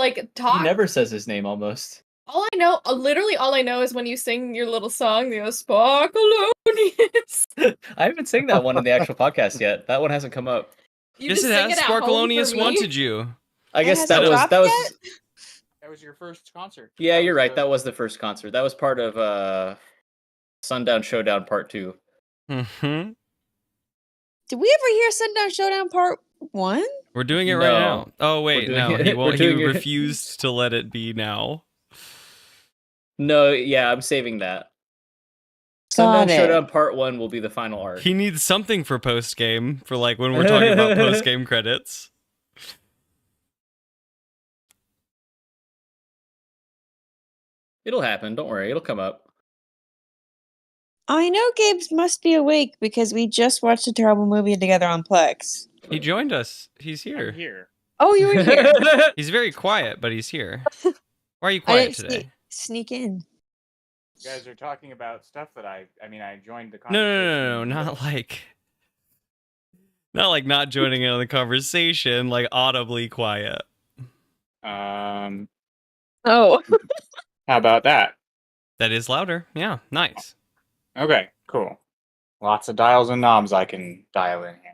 like He talk. never says his name almost. All I know, literally all I know is when you sing your little song, the Sparkalonius. I haven't sing that one in the actual podcast yet. That one hasn't come up. You Yes, just it sing has. it at home for Sparkalonius me. wanted you. I guess hasn't that was dropped that was. yet? That was your first concert. Yeah, you're right. the- That was the first concert. That was part of Sundown Showdown Part 2. Mm-hmm. Did we ever hear Sundown Showdown Part 1? We're doing it No. right now. Oh wait, doing no, it- he we're won't. He doing it- refused to let it be now. No, yeah, I'm saving that. Sundown Got it. Showdown Part 1 will be the final arc. He needs something for post game for like when we're talking about post game credits. It'll happen. Don't worry. It'll come up. I know Gabe must be awake because we just watched a terrible movie together on Plex. He joined us. He's I'm here. here. Oh, you were here. He's very quiet, but he's here. Why are you I quiet didn't today? sneak in. You guys are talking about stuff that I joined the No, conversation. not like not joining in on the conversation, like audibly quiet. Um, Oh. how about that? That is louder. Yeah, nice. Okay, cool. Lots of dials and knobs I can dial in here.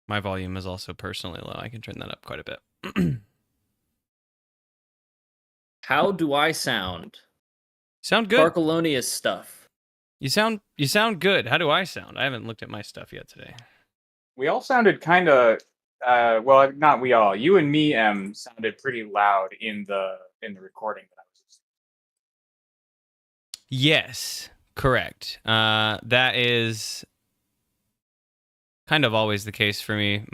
My volume is also personally low. I can turn that up quite a bit. How do I sound? Sound good. Sparkalonius stuff. You sound good. How do I sound? I haven't looked at my stuff yet today. We all sounded kind of, well, not we all. You and me, sounded pretty loud in the recording that I was listening. Yes, correct. That is kind of always the case for me.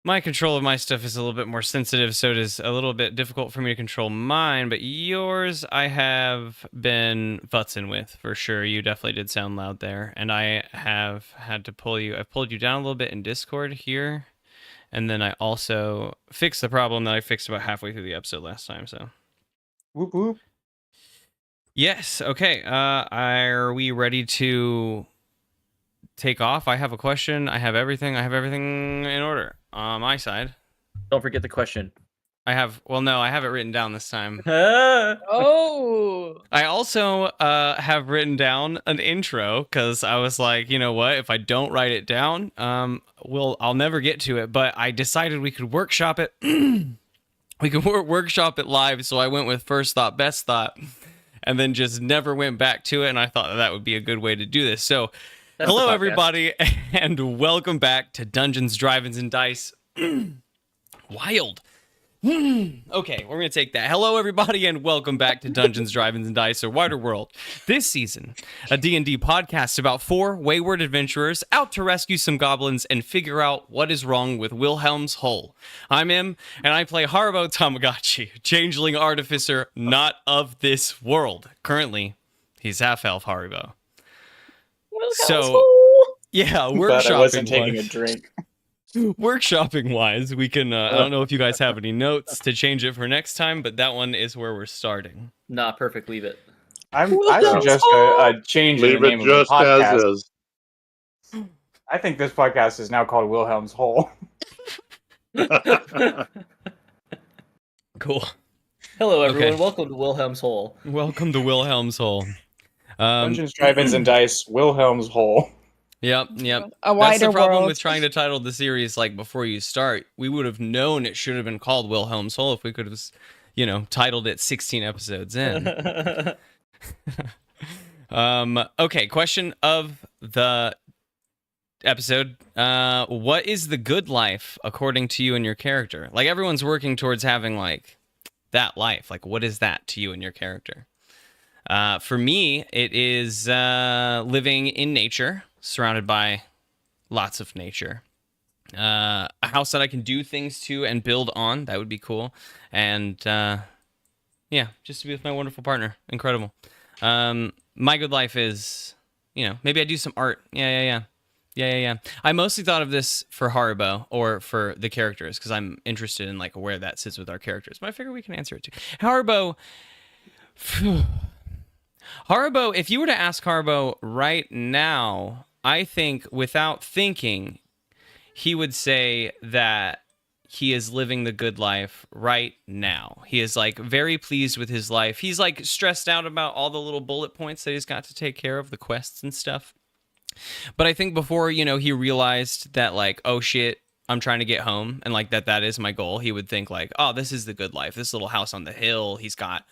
My control of my stuff is a little bit more sensitive, so it is a little bit difficult for me to control mine, but yours I have been futzing with, for sure. You definitely did sound loud there, and I have had to I've pulled you down a little bit in Discord here, and then I also fixed the problem that I fixed about halfway through the episode last time, so. Whoop whoop. Yes, okay. Are we ready to take off? I have a question. I have everything in order. On my side. Don't forget the question. I have it written down this time. Oh. I also have written down an intro because I was like, you know what? If I don't write it down, I'll never get to it. But I decided we could workshop it. We could workshop it live. So I went with first thought, best thought, and then just never went back to it. And I thought that would be a good way to do this. So That's hello, the podcast. everybody, and welcome back to Dungeons, Drive-Ins, and Dice. Wild. Okay, we're going to take that. Hello, everybody, and welcome back to Dungeons, Drive-Ins, and Dice, or Wider World. This season, a D&D podcast about 4 wayward adventurers out to rescue some goblins and figure out what is wrong with Wilhelm's Hole. I'm Em, and I play Haribo Tamagotchi, changeling artificer not of this world. Currently, he's half-elf Haribo. So, yeah, But I wasn't taking a workshopping-wise, drink. workshopping-wise, we can, I don't know if you guys have any notes to change it for next time, but that one is where we're starting. Nah, perfect. Leave it. I Wilhelm's suggest a change in Leave the it name of the just as podcast. is. I think this podcast is now called Wilhelm's Hole. Cool. Hello, everyone. Okay. Welcome to Wilhelm's Hole. Welcome to Wilhelm's Hole. Dungeons, Drive-Ins, and Dice, Wilhelm's Hole. Yep. A That's wider the problem world. with trying to title the series like before you start. We would have known it should have been called Wilhelm's Hole if we could have, titled it 16 episodes in. Okay, question of the episode. What is the good life according to you and your character? Like, everyone's working towards having, like, that life. Like, what is that to you and your character? For me, it is living in nature, surrounded by lots of nature. A house that I can do things to and build on. That would be cool. And, yeah, just to be with my wonderful partner. Incredible. My good life is, maybe I do some art. Yeah. I mostly thought of this for Haribo or for the characters because I'm interested in like where that sits with our characters. But I figure we can answer it too. Haribo, if you were to ask Haribo right now, I think without thinking, he would say that he is living the good life right now. He is like very pleased with his life. He's like stressed out about all the little bullet points that he's got to take care of, the quests and stuff. But I think before, he realized that like, oh shit, I'm trying to get home, and like that is my goal, he would think like, oh, this is the good life. This little house on the hill. He's got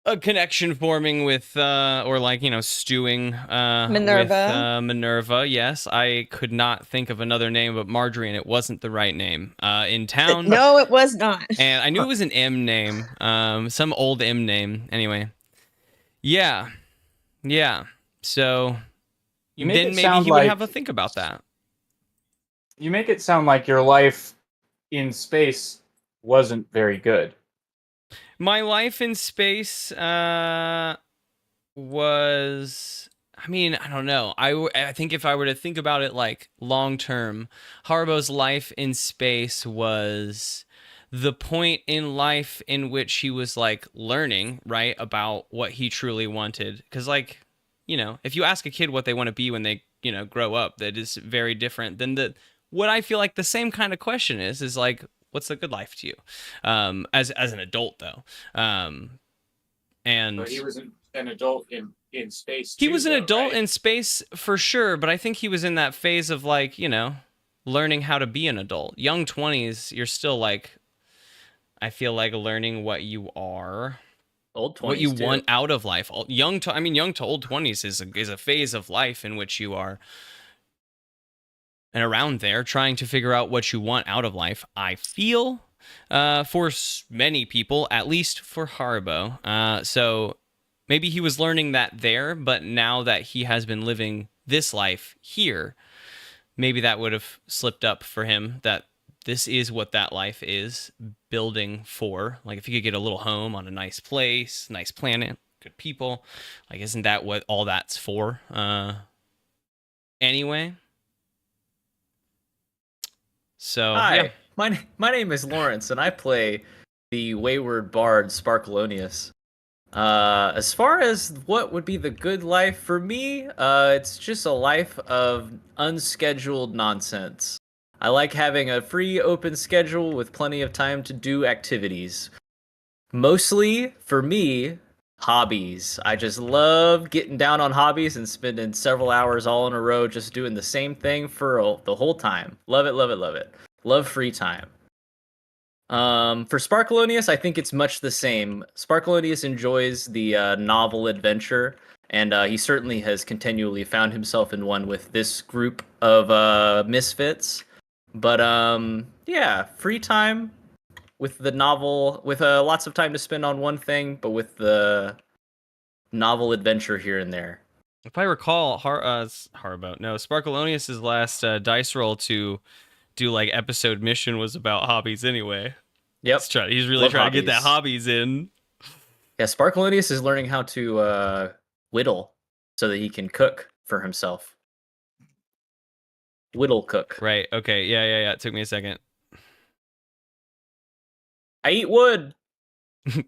a connection forming with or like stewing Minerva. with Minerva. Yes, I could not think of another name but Marjorie, and it wasn't the right name in town. No, it was not. And I knew it was an M name, some old M name. Anyway, yeah. So You make then it maybe sound he would like have a think about that. you make it sound like your life in space wasn't very good. My life in space was, I mean, I don't know. I think if I were to think about it like long term, Harbo's life in space was the point in life in which he was like learning, right, about what he truly wanted. Because like, if you ask a kid what they want to be when they, grow up, that is very different than what I feel like the same kind of question is like, what's a good life to you? As an adult though. And But he was an adult in space. he too, was an though, adult right? in space for sure, but I think he was in that phase of like, learning how to be an adult. Young 20s, you're still like, I feel like learning what you are, Old 20s what you too. want out of life. Young to old 20s is a phase of life in which you are, and around there, trying to figure out what you want out of life. I feel, for many people, at least for Harbo. So maybe he was learning that there, but now that he has been living this life here, maybe that would have slipped up for him, that this is what that life is building for. Like if you could get a little home on a nice place, nice planet, good people, like isn't that what all that's for? Anyway. So, Hi, yeah. my name is Lawrence, and I play the wayward bard Sparkalonius. As far as what would be the good life for me, it's just a life of unscheduled nonsense. I like having a free, open schedule with plenty of time to do activities. Mostly, for me, hobbies. I just love getting down on hobbies and spending several hours all in a row just doing the same thing for the whole time. Love it, love it, love it. Love free time. For Sparkalonius, I think it's much the same. Sparkalonius enjoys the novel adventure, and he certainly has continually found himself in one with this group of misfits. But yeah, free time with the novel, with lots of time to spend on one thing, but with the novel adventure here and there. If I recall, Sparkalonius's last dice roll to do like episode mission was about hobbies anyway. Yep. He's really Love trying to get that hobbies. hobbies in. Yeah, Sparkalonius is learning how to whittle so that he can cook for himself. Whittle cook. Right. Okay. Yeah. It took me a second. I eat wood. I'm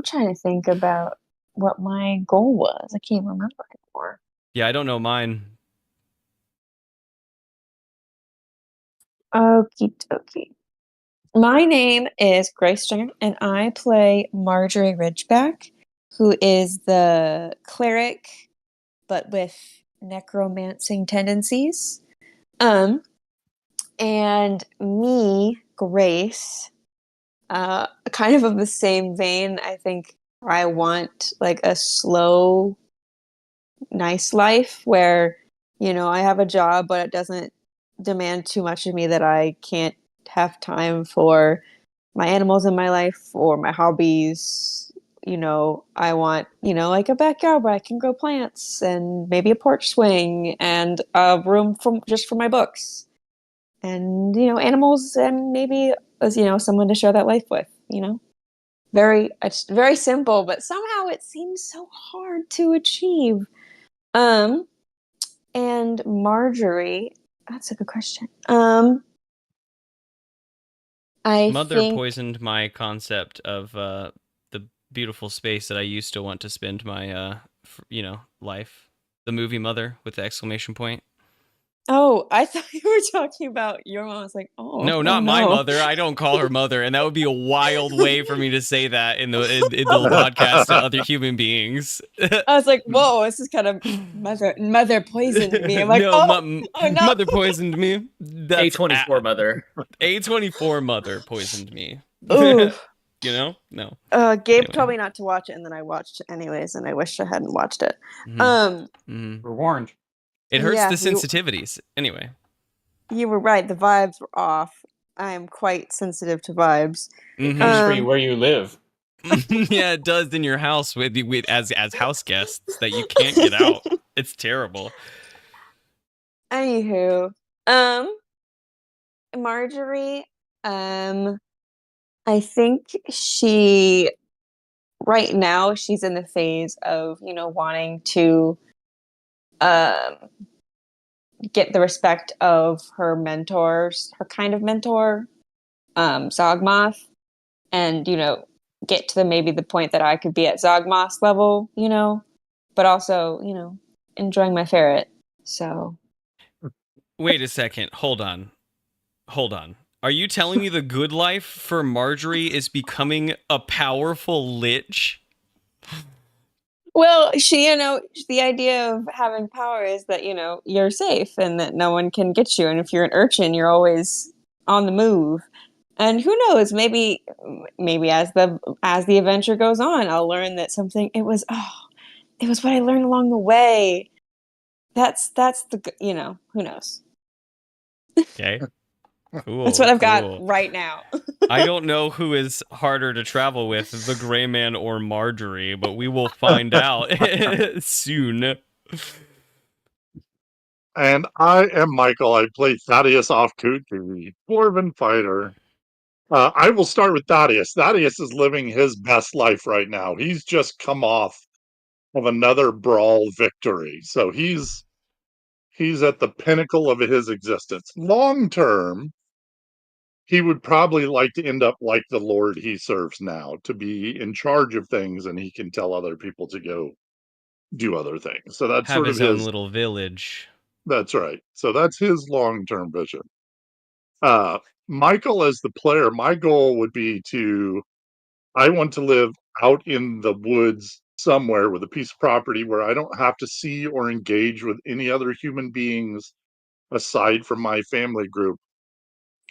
trying to think about what my goal was. I can't remember anymore. Yeah, I don't know mine. Okie dokie. My name is Grace Stringer, and I play Marjorie Ridgeback, who is the cleric, but with necromancing tendencies. And me, Grace, kind of the same vein. I think I want like a slow, nice life where, I have a job, but it doesn't demand too much of me that I can't have time for my animals in my life or my hobbies. I want, like a backyard where I can grow plants and maybe a porch swing and a room just for my books and, animals and maybe, someone to share that life with, it's very simple, but somehow it seems so hard to achieve. And Marjorie, that's a good question. I Mother think poisoned my concept of the beautiful space that I used to want to spend my life. The movie Mother with the exclamation point. Oh, I thought you were talking about your mom. I was like, oh No, not my mother. I don't call her mother, and that would be a wild way for me to say that in the podcast to other human beings. I was like, whoa, this is kind of mother poisoned me. I'm like, No, oh no. mother poisoned me. That's A24 mother. A24 mother poisoned me. Ooh. You know? No. Gabe Anyway. told me not to watch it, and then I watched it anyways, and I wish I hadn't watched it. Mhm. We're warned. It hurts yeah, the sensitivities. Anyway. You were right. The vibes were off. I am quite sensitive to vibes. It comes for you where you live. Yeah, it does in your house with as house guests that you can't get out. It's terrible. Anywho, Marjorie, I think right now she's in the phase of, wanting to get the respect of her mentors, her kind of mentor, Zogmoth, and, get to maybe the point that I could be at Zogmoth's level, but also, enjoying my ferret. So. Wait a second. Hold on. Are you telling me the good life for Marjorie is becoming a powerful lich? Well, the idea of having power is that, you're safe and that no one can get you. And if you're an urchin, you're always on the move. And who knows, maybe as the adventure goes on, I'll learn that it was what I learned along the way. That's the, who knows? Okay. Cool. That's what I've got right now. I don't know who is harder to travel with, the Grayman or Marjorie, but we will find out soon. And I am Michael. I play Thaddeus Offcoot, the Dwarven fighter. I will start with Thaddeus. Thaddeus is living his best life right now. He's just come off of another brawl victory. So he's at the pinnacle of his existence. Long term, he would probably like to end up like the Lord he serves now, to be in charge of things, and he can tell other people to go do other things. So that's Have sort his of own little village. That's right. So that's his long-term vision. Michael, as the player, my goal would be I want to live out in the woods somewhere with a piece of property where I don't have to see or engage with any other human beings aside from my family group,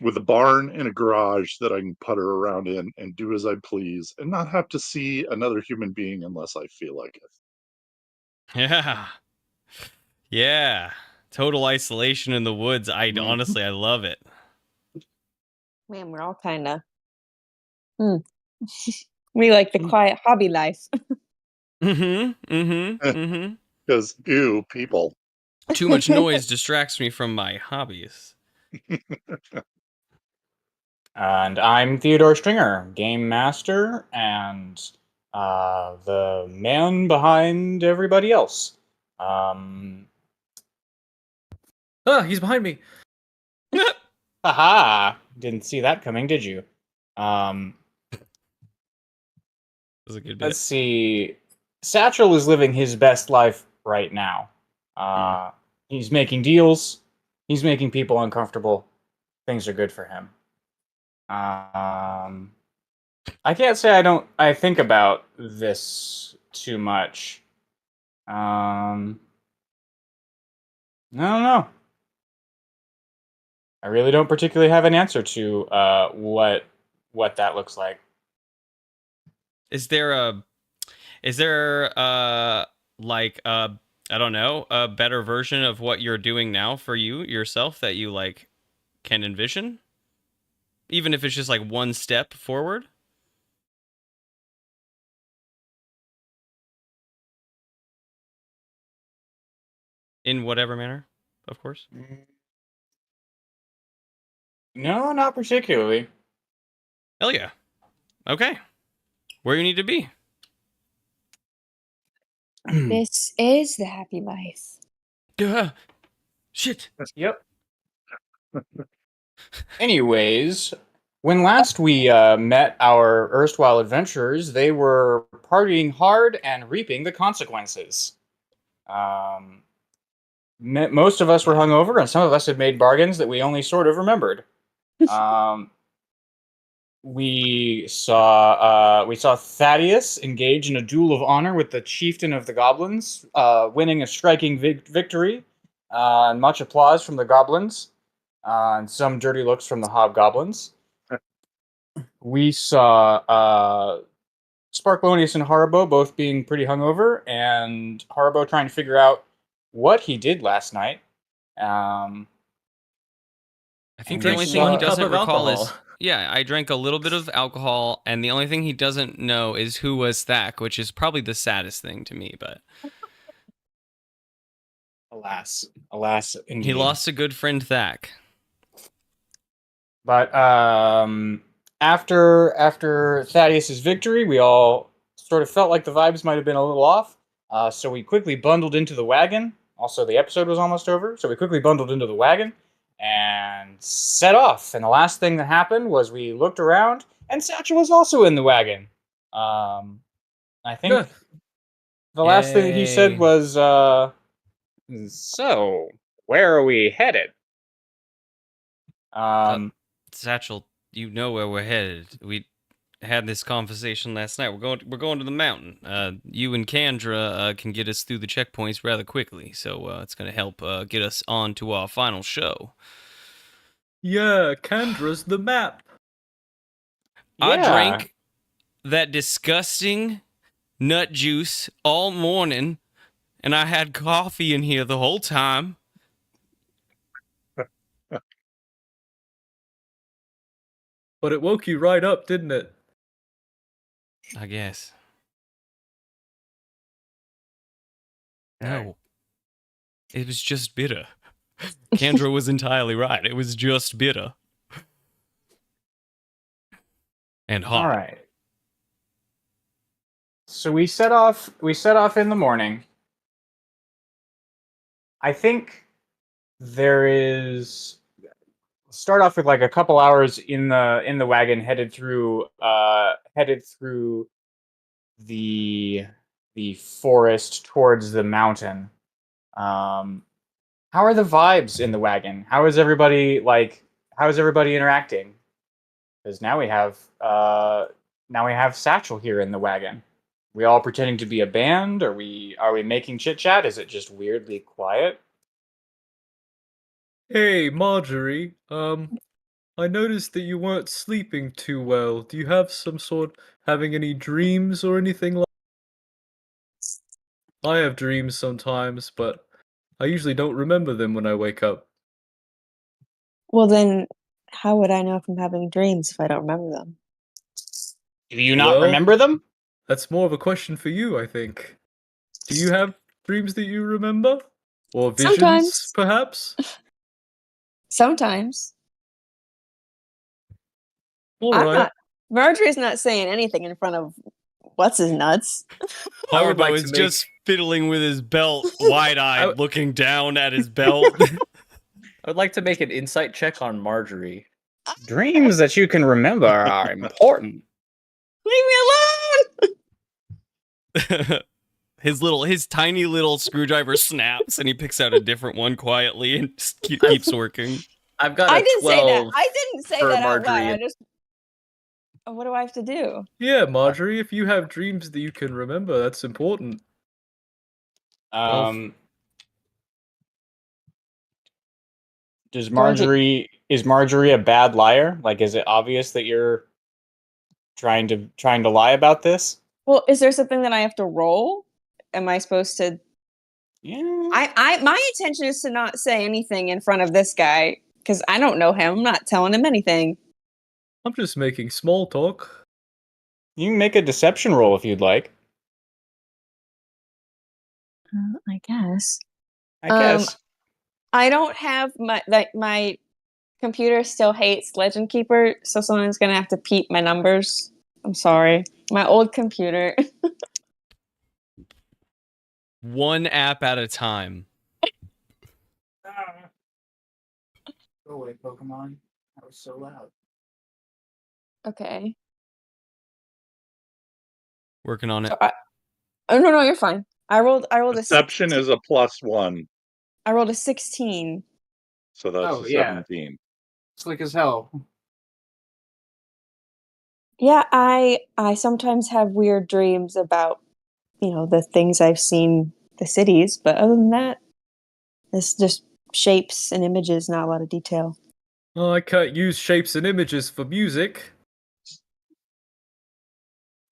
with a barn and a garage that I can putter around in and do as I please and not have to see another human being unless I feel like it. Yeah. Yeah. Total isolation in the woods. Honestly, I love it. Man, we're all kind of. We like the quiet hobby life. Because, ew, people. Too much noise distracts me from my hobbies. And I'm Theodore Stringer, game master and the man behind everybody else. He's behind me. Haha! Didn't see that coming, did you? That was a good bit. Let's see. Satchel is living his best life right now. He's making deals. He's making people uncomfortable. Things are good for him. I can't say I think about this too much. I don't know. I really don't particularly have an answer to what that looks like. Is there like I don't know, a better version of what you're doing now for you yourself that you like can envision? Even if it's just like one step forward? In whatever manner, of course. No, not particularly. Hell yeah. Okay. Where you need to be. This is the happy life. Shit. Yep. Anyways, when last we met our erstwhile adventurers, they were partying hard and reaping the consequences. most of us were hungover, and some of us had made bargains that we only sort of remembered. We saw Thaddeus engage in a duel of honor with the chieftain of the goblins, winning a striking victory, and much applause from the goblins, and some dirty looks from the hobgoblins. We saw Sparklonius and Haribo both being pretty hungover, and Haribo trying to figure out what he did last night. I think And the we only saw- thing he One cup doesn't of recall is alcohol. yeah, I drank a little bit of alcohol, and the only thing he doesn't know is who was Thack, which is probably the saddest thing to me. But alas, indeed. he lost a good friend, Thack. But after Thaddeus's victory, we all sort of felt like the vibes might have been a little off. So we quickly bundled into the wagon. Also, the episode was almost over, so we quickly bundled into the wagon and set off. And the last thing that happened was we looked around, and Satchel was also in the wagon. I think Good. the last thing that he Yay. said was, "So, where are we headed?" Satchel, you know where we're headed. We had this conversation last night. We're going to the mountain. You and Kandra can get us through the checkpoints rather quickly, so it's going to help get us on to our final show. Yeah, Kandra's the map. I Yeah. drank that disgusting nut juice all morning, and I had coffee in here the whole time. But it woke you right up, didn't it? I guess. No. It was just bitter. Kandra was entirely right. It was just bitter. And hot. All right. So we set off in the morning. I think there is start off with like a couple hours in the wagon headed through the forest towards the mountain. How are the vibes in the wagon? How is everybody interacting? Because now we have Satchel here in the wagon. We all pretending to be a band? Are we making chit chat? Is it just weirdly quiet? Hey, Marjorie. I noticed that you weren't sleeping too well. Do you have having any dreams or anything like? I have dreams sometimes, but I usually don't remember them when I wake up. Well, then, how would I know if I'm having dreams if I don't remember them? Do you not Well- remember them? That's more of a question for you, I think. Do you have dreams that you remember? Or visions, Sometimes. perhaps? Sometimes. Alright. Marjorie's not saying anything in front of what's his nuts. I would Harbo like is to make- just fiddling with his belt, wide-eyed, I- looking down at his belt. I would like to make an insight check on Marjorie. Dreams that you can remember are important. Leave me alone! His tiny little screwdriver snaps, and he picks out a different one quietly and just keeps working. I've got a I didn't 12. say that. I didn't say for that out loud. Marjorie. I just. What do I have to do? Yeah, Marjorie, if you have dreams that you can remember, that's important. Is Marjorie a bad liar? Like, is it obvious that you're trying to lie about this? Well, is there something that I have to roll? Am I supposed to? Yeah. My intention is to not say anything in front of this guy because I don't know him. I'm not telling him anything. I'm just making small talk. You can make a deception roll if you'd like. I guess. I guess. I don't have my computer still hates Legend Keeper, so someone's gonna have to peep my numbers. I'm sorry. My old computer. One app at a time. Go away, Pokemon. That was so loud. Okay. Working on it. Oh no, you're fine. I rolled a Deception is a +1. I rolled a 16. So that's Oh, a yeah. 17. Slick as hell. Yeah, I sometimes have weird dreams about, the things I've seen, the cities, but other than that, it's just shapes and images, not a lot of detail. Oh, I can't use shapes and images for music.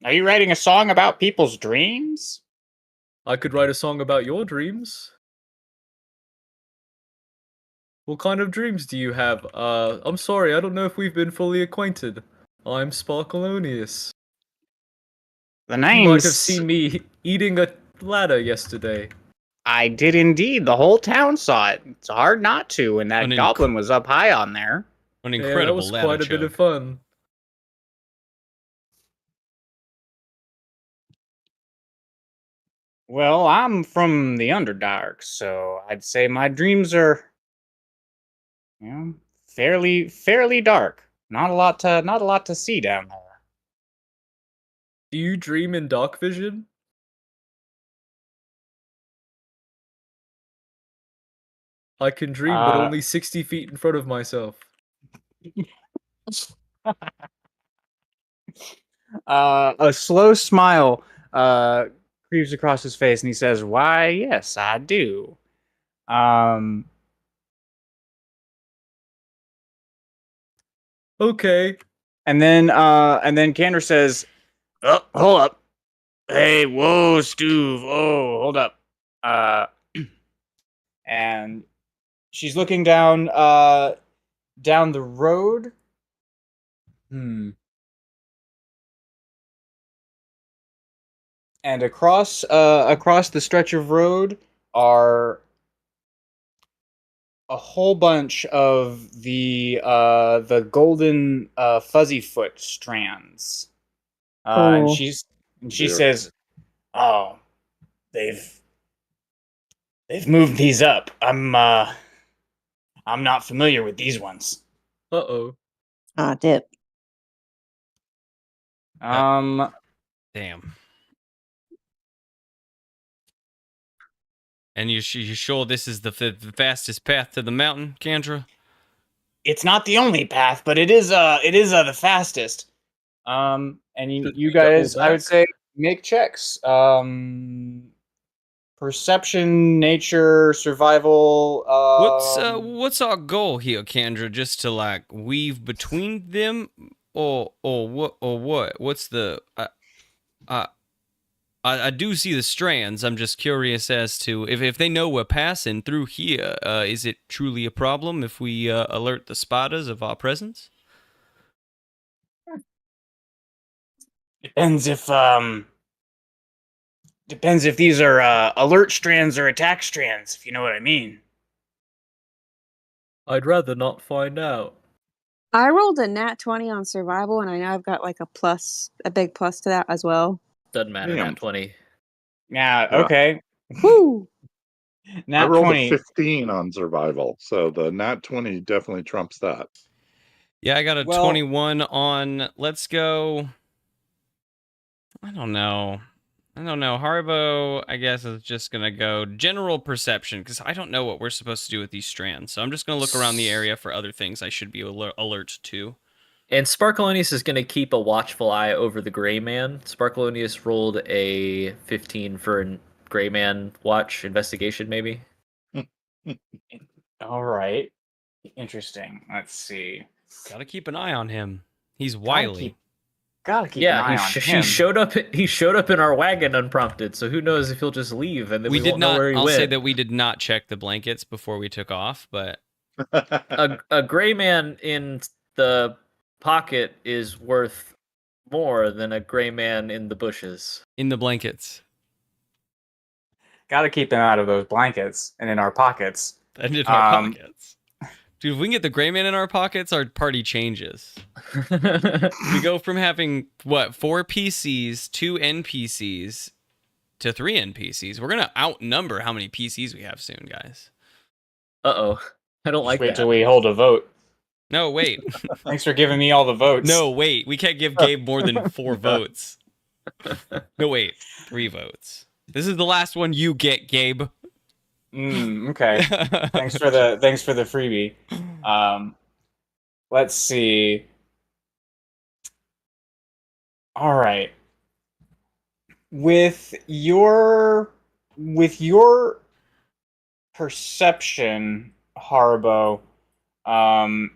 Are you writing a song about people's dreams? I could write a song about your dreams. What kind of dreams do you have? I'm sorry, I don't know if we've been fully acquainted. I'm Sparkalonius. The You might have name's... seen me eating a ladder yesterday. I did indeed. The whole town saw it. It's hard not to, and that An goblin was up high on there. An Yeah, that incredible was ladder quite a bit of choke. fun. Well, I'm from the Underdark, so I'd say my dreams are, fairly dark. Not a lot to see down there. Do you dream in dark vision? I can dream, but Uh, only 60 feet in front of myself. A slow smile creeps across his face, and he says, "Why, yes, I do." Um, Okay. and then Kander says, "Oh, hold up. Hey, whoa, Stuve. Oh, hold up." And she's looking down the road. And across the stretch of road are a whole bunch of the golden fuzzy foot strands. And Oh. she Dear. says, "Oh, they've moved these up. I'm not familiar with these ones." Uh-oh. Ah, dip. Damn. And you sure this is the fastest path to the mountain, Kendra? It's not the only path, but it is the fastest. And Should you we double guys, I would back? say, make checks. Perception, nature, survival. What's our goal here, Kendra? Just to like weave between them, or what? What's the I do see the strands. I'm just curious as to if they know we're passing through here. Is it truly a problem if we alert the spotters of our presence? Depends if these are alert strands or attack strands, if you know what I mean. I'd rather not find out. I rolled a nat 20 on survival, and I know I've got like a big plus to that as well. Doesn't matter, Damn. nat 20. Yeah, Yeah. okay. Woo! I Nat rolled 20. a 15 on survival, so the nat 20 definitely trumps that. Yeah, I got a Well- 21 on. Let's go. I don't know. Haribo, I guess, is just going to go general perception because I don't know what we're supposed to do with these strands. So I'm just going to look around the area for other things I should be alert to. And Sparkalonius is going to keep a watchful eye over the Grayman. Sparkalonius rolled a 15 for a Grayman watch investigation, maybe. All right. Interesting. Let's see. Got to keep an eye on him. He's wily. Gotta keep an Yeah, eye on he him. showed up. He showed up in our wagon unprompted. So who knows if he'll just leave and then we We did won't know not. where he I'll went. say that we did not check the blankets before we took off, but a gray man in the pocket is worth more than a gray man in the bushes. in the blankets Gotta keep him out of those blankets and in our pockets. and in our pockets. Dude, if we can get the gray man in our pockets, our party changes. We go from having, 4 PCs, 2 NPCs, to 3 NPCs. We're going to outnumber how many PCs we have soon, guys. Uh-oh. I don't like Wait that. till we hold a vote. No, wait. Thanks for giving me all the votes. No, wait. We can't give Gabe more than 4 votes. No, wait. 3 votes. This is the last one you get, Gabe. Okay. Thanks for the freebie. Let's see. All right. With your perception, Harbo, um,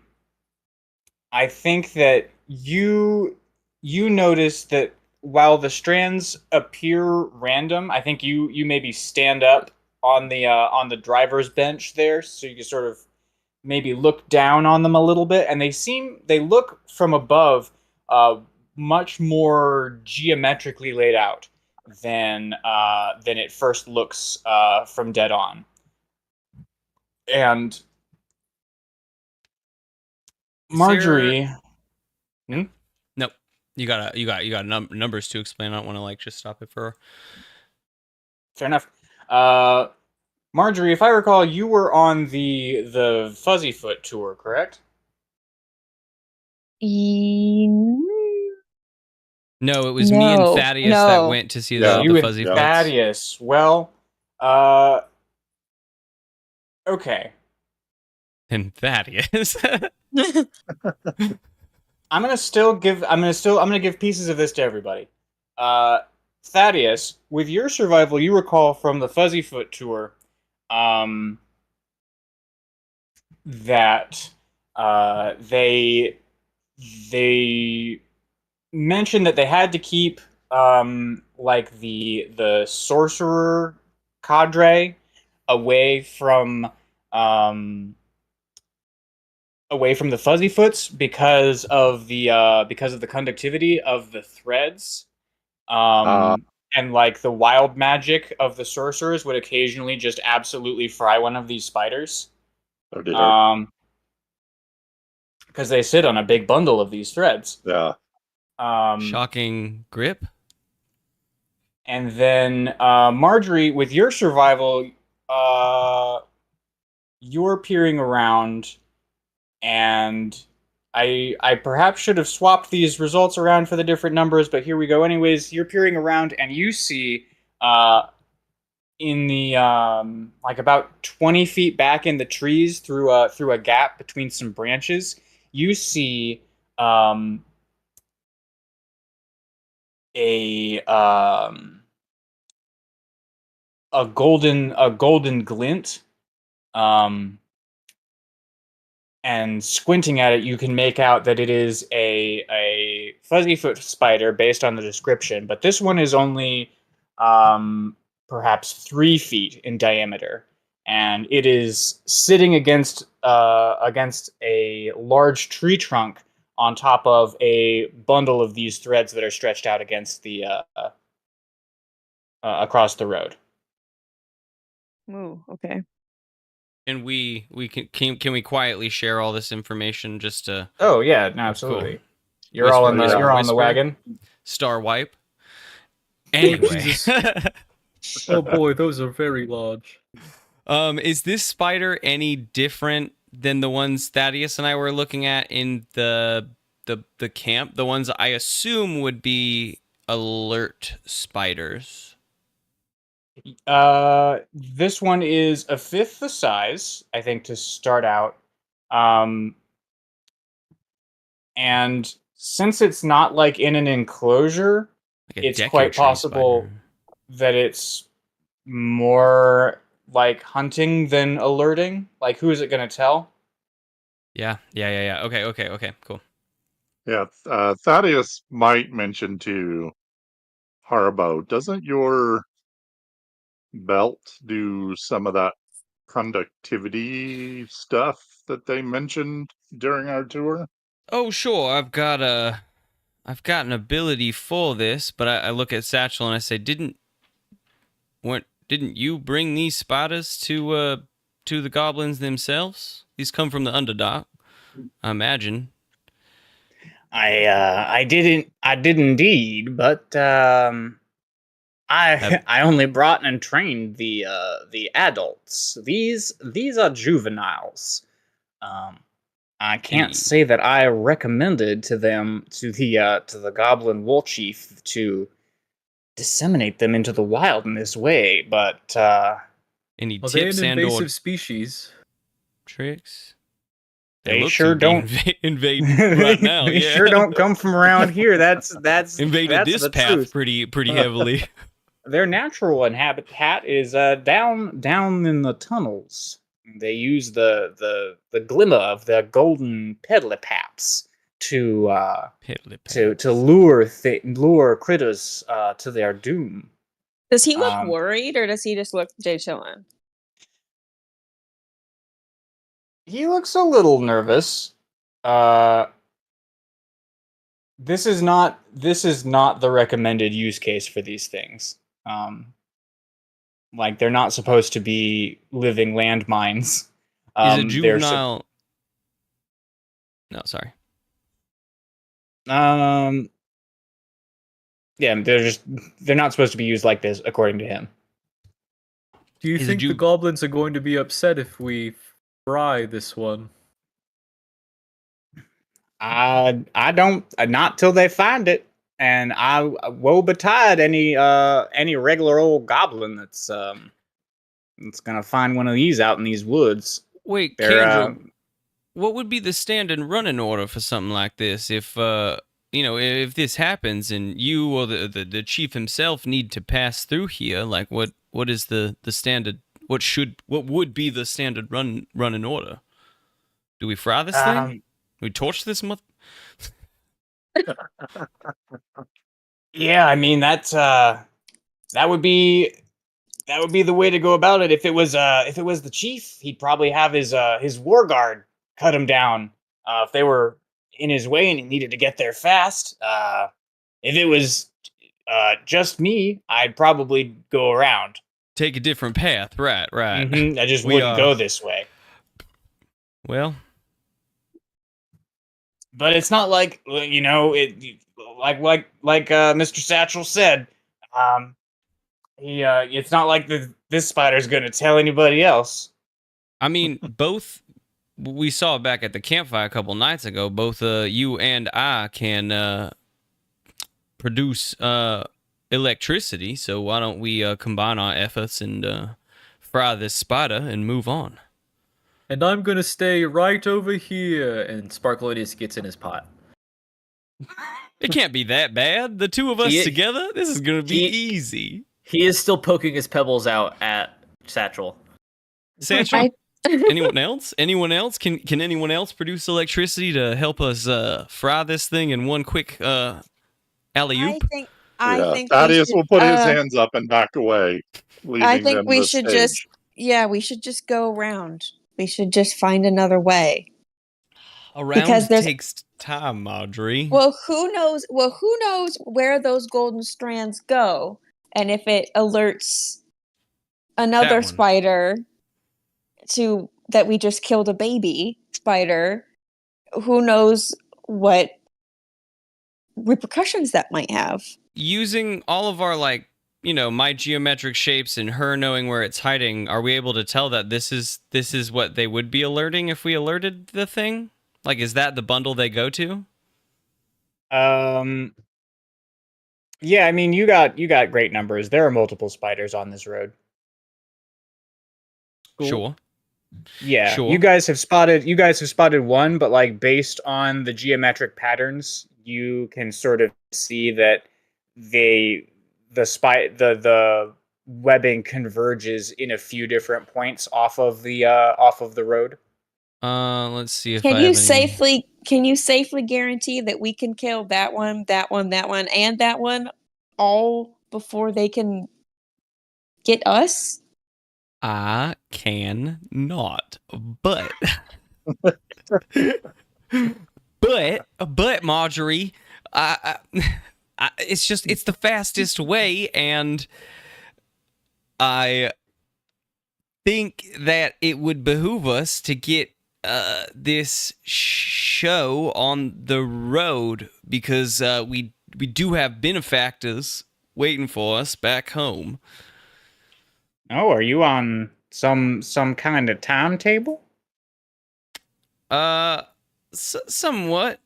I think that you notice that while the strands appear random, I think you maybe stand up on the driver's bench there, so you can sort of maybe look down on them a little bit, and they look from above much more geometrically laid out than it first looks from dead on. And Marjorie, Nope. You got numbers to explain. I don't want to like just stop it for. fair enough. Marjorie, if I recall, you were on the Fuzzyfoot tour, correct? No, it was me and No, Thaddeus no. that went to see Yeah. the You and fuzzy yeah. foots. Thaddeus. Well, okay. And Thaddeus. I'm gonna give pieces of this to everybody. Thaddeus, with your survival, you recall from the Fuzzyfoot tour, that they mentioned that they had to keep like the sorcerer cadre away from um the Fuzzyfoots because of the conductivity of the threads. Uh, And like the wild magic of the sorcerers would occasionally just absolutely fry one of these spiders. oh dear. Because they sit on a big bundle of these threads. Yeah. Shocking grip. And then Marjorie, with your survival, you're peering around, and I perhaps should have swapped these results around for the different numbers, but here we go. Anyways, you're peering around, and you see in the like about 20 feet back in the trees through a gap between some branches, you see a golden glint, and squinting at it, you can make out that it is a fuzzyfoot spider based on the description. But this one is only perhaps 3 feet in diameter, and it is sitting against a large tree trunk on top of a bundle of these threads that are stretched out against the across the road. Ooh, okay. And we can we quietly share all this information just to Oh yeah, no, absolutely. Cool. You're all in the Whisper, you're on the whisper. wagon. star wipe. Anyway. Jesus. Oh boy, those are very large. Is this spider any different than the ones Thaddeus and I were looking at in the camp? The ones I assume would be alert spiders. This one is a fifth the size, I think, to start out. And since it's not like in an enclosure, Like a it's deku quite tree possible spider. that it's more like hunting than alerting. Like, who is it going to tell? Yeah. Okay, cool. Yeah. Thaddeus might mention to Harbo, doesn't your belt do some of that conductivity stuff that they mentioned during our tour? Oh, sure, I've got an ability for this, but I look at Satchel and I say, didn't you bring these spiders to the goblins themselves? These come from the Underdark, I imagine. I did indeed, but I only brought and trained the adults. These are juveniles. I can't say that I recommended to them to the Goblin War Chief to disseminate them into the wild in this way, but Any Are they tips an and or invasive species? tricks? They look sure to be don't invading right now. They Yeah, sure don't come from around here. That's invaded this the path truth. pretty heavily. Their natural habitat is down in the tunnels. They use the glimmer of their golden pedalipaps to lure critters to their doom. Does he look Um, worried, or does he just look Jay chillin'? He looks a little nervous. This is not the recommended use case for these things. Like they're not supposed to be living landmines. Is a juvenile? No, sorry. Yeah, they're not supposed to be used like this, according to him. Do you think the goblins are going to be upset if we fry this one? I don't, not till they find it, and I woe betide any regular old goblin that's gonna find one of these out in these woods. Wait, Kendra, what would be the standard running order for something like this? If if this happens and you or the chief himself need to pass through here, like what is the standard? What would be the standard running order? Do we fry this thing? We torch this month? Yeah, I mean that would be the way to go about it. If it was the chief, he'd probably have his war guard cut him down if they were in his way and he needed to get there fast. If it was just me, I'd probably go around. Take a different path, right? Mm-hmm. I just wouldn't go this way. Well, but it's not like like Mr. Satchel said. It's not like this spider's gonna tell anybody else. I mean, both we saw back at the campfire a couple nights ago. Both you and I can produce electricity. So why don't we combine our efforts and fry this spider and move on? And I'm gonna stay right over here. And Sparklonius gets in his pot. It can't be that bad. The two of us together, this is gonna be easy. He is still poking his pebbles out at Satchel. Satchel? Anyone else? Anyone else? Can anyone else produce electricity to help us fry this thing in one quick alley-oop? I think Thaddeus will put his hands up and back away. I think we should just go around. We should just find another way. Around takes time, Marjorie. Well, who knows where those golden strands go, and if it alerts another spider to that we just killed a baby spider, who knows what repercussions that might have. Using all of our my geometric shapes and her knowing where it's hiding, are we able to tell that this is what they would be alerting if we alerted the thing? Like, is that the bundle they go to? Yeah, I mean, you got great numbers. There are multiple spiders on this road. Cool. Sure. Yeah, sure. You guys have spotted one, but like based on the geometric patterns, you can sort of see that the webbing converges in a few different points off of the road. Let's see if can you safely guarantee that we can kill that one, and that one all before they can get us? I can not, but Marjorie, it's the fastest way, and I think that it would behoove us to get this show on the road because we do have benefactors waiting for us back home. Oh, are you on some kind of timetable? Somewhat.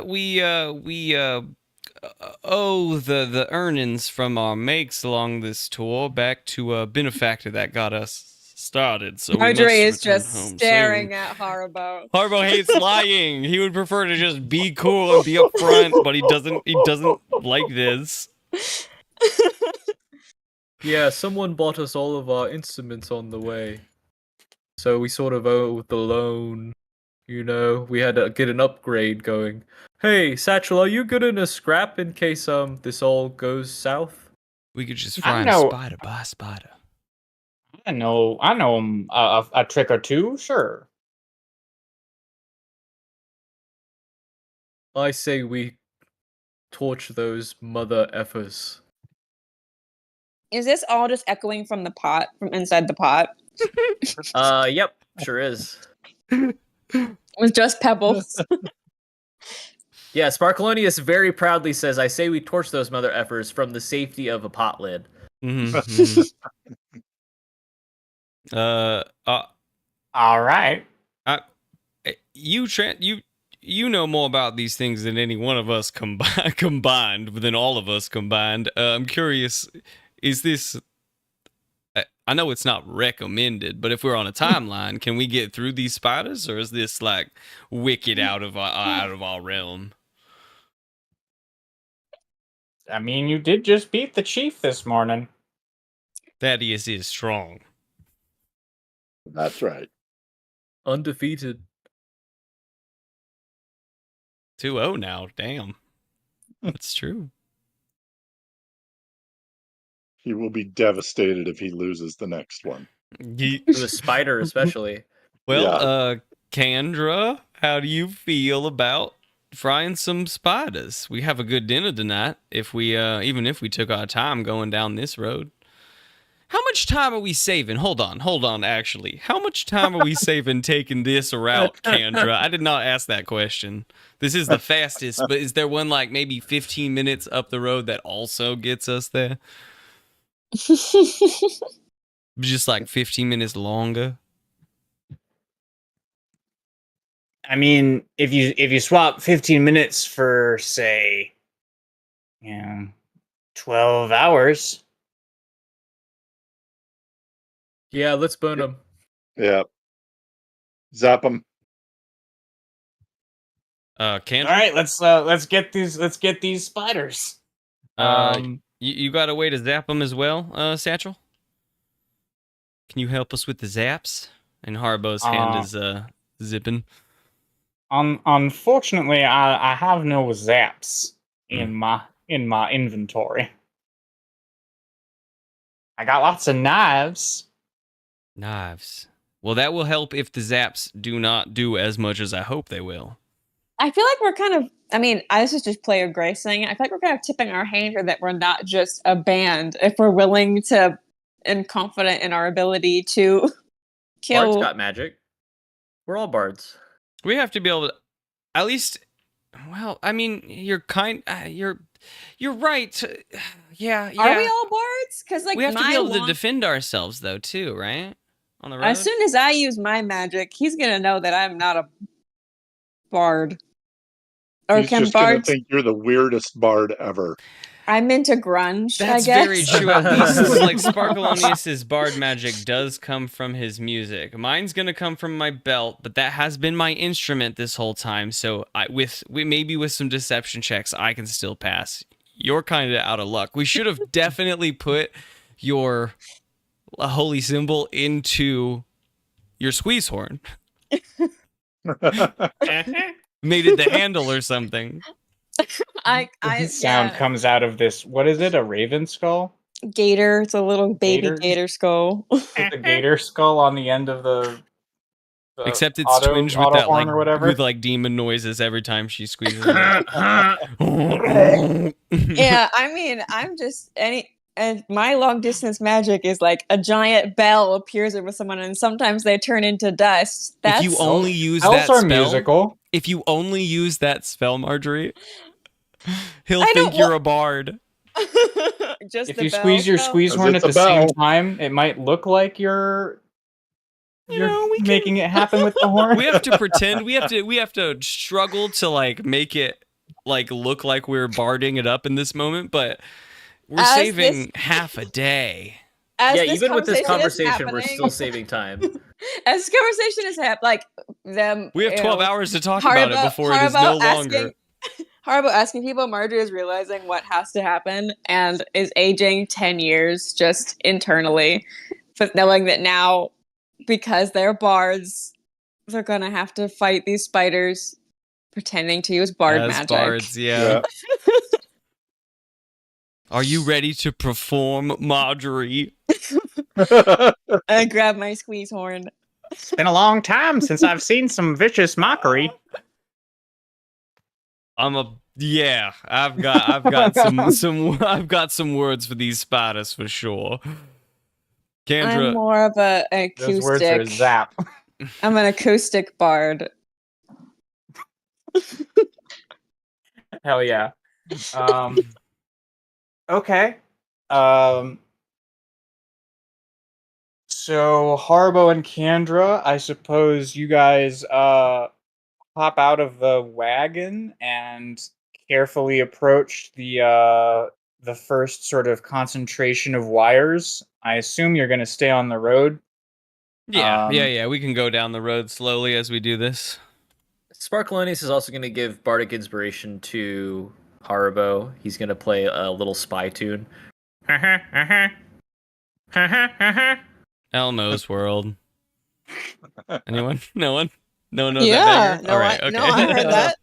We owe the earnings from our makes along this tour back to a benefactor that got us started, so Marjorie we is must return just home staring soon. at Harbo. Harbo hates lying. He would prefer to just be cool and be upfront, but he doesn't like this. Yeah, someone bought us all of our instruments on the way. So we sort of owe the loan. You know, we had to get an upgrade going. Hey, Satchel, are you good in a scrap in case this all goes south? We could just I find know- spider by spider. I know a trick or two, sure. I say we torch those mother effers. Is this all just echoing from the pot, from inside the pot? Yep, sure is. With just pebbles. Yeah, Sparkalonius very proudly says, I say we torch those mother effers from the safety of a pot lid. Mhm. All right. You know more about these things than any one of us combined, than all of us combined. I'm curious, is this... I know it's not recommended, but if we're on a timeline, can we get through these spiders, or is this like wicked out of our realm? I mean, you did just beat the chief this morning. Thaddeus is strong. That's right. Undefeated. 2-0 now. Damn. That's true. He will be devastated if he loses the next one. The spider, especially. Well, Kendra, how do you feel about frying some spiders? We have a good dinner tonight. If we, even if we took our time going down this road. How much time are we saving? Hold on, actually. How much time are we saving taking this route, Kendra? I did not ask that question. This is the fastest, but is there one like maybe 15 minutes up the road that also gets us there? Just like 15 minutes longer? I mean, if you swap 15 minutes for, say, 12 hours. Yeah, let's burn them. Yeah. Zap him. Kendra? All right, let's get these spiders. You got a way to zap them as well, Satchel? Can you help us with the zaps? And Harbo's hand is zipping. Unfortunately, I have no zaps in my inventory. I got lots of knives. Knives. Well, that will help if the zaps do not do as much as I hope they will. I feel like we're kind of, I mean, this is just player Grace saying it. I feel like we're kind of tipping our hand here that we're not just a band if we're willing to and confident in our ability to kill. Bards got magic. We're all bards. We have to be able to, at least, well, I mean, you're right. Yeah. Are we all bards? Because like we have to be able to defend ourselves, though, too, right? On the road. As soon as I use my magic, he's gonna know that I'm not a bard. Or He's can just gonna bards? think you're the weirdest bard ever. I'm into grunge. That's I guess. very true. At least like Sparkalonius's bard magic does come from his music. Mine's gonna come from my belt, but that has been my instrument this whole time. So maybe with some deception checks, I can still pass. You're kind of out of luck. We should have definitely put your holy symbol into your squeeze horn. Made it the handle or something. Sound comes out of this. What is it? A raven skull? Gator. It's a little baby gator skull. The gator skull on the end of the except it's twinged with that horn or whatever. with like demon noises every time she squeezes it. Yeah, I mean, I'm just and my long distance magic is like a giant bell appears over someone, and sometimes they turn into dust. If you only use Elves that are spell, musical. if you only use that spell, Marjorie, he'll think you're a bard. Just if you squeeze your squeeze horn at the same time, it might look like you're making it happen with the horn. We have to pretend. We have to struggle to like make it like look like we're barding it up in this moment, but we're saving half a day. as Yeah, this even with this conversation is conversation, we're happening- still saving time. as this conversation is happening, like them. We have you 12 know, hours to talk about it before it is no longer. Haribo asking people, Marjorie is realizing what has to happen and is aging 10 years just internally, but knowing that now, because they're bards, they're gonna have to fight these spiders pretending to use bard As magic. bards, yeah. Are you ready to perform, Marjorie? I grab my squeeze horn. It's been a long time since I've seen some vicious mockery. I've got I've got some words for these spiders for sure. I'm Kendra, more of an acoustic. Those words are zap. I'm an acoustic bard. Hell yeah. Okay. So Harbo and Kendra, I suppose you guys hop out of the wagon and carefully approach the first sort of concentration of wires. I assume you're going to stay on the road. yeah. We can go down the road slowly as we do this. Sparkalonius is also going to give bardic inspiration to Haribo. He's going to play a little spy tune. Elmo's World. Anyone? No one? No one knows Yeah, that banger? no, All right, I- okay. no, I heard that.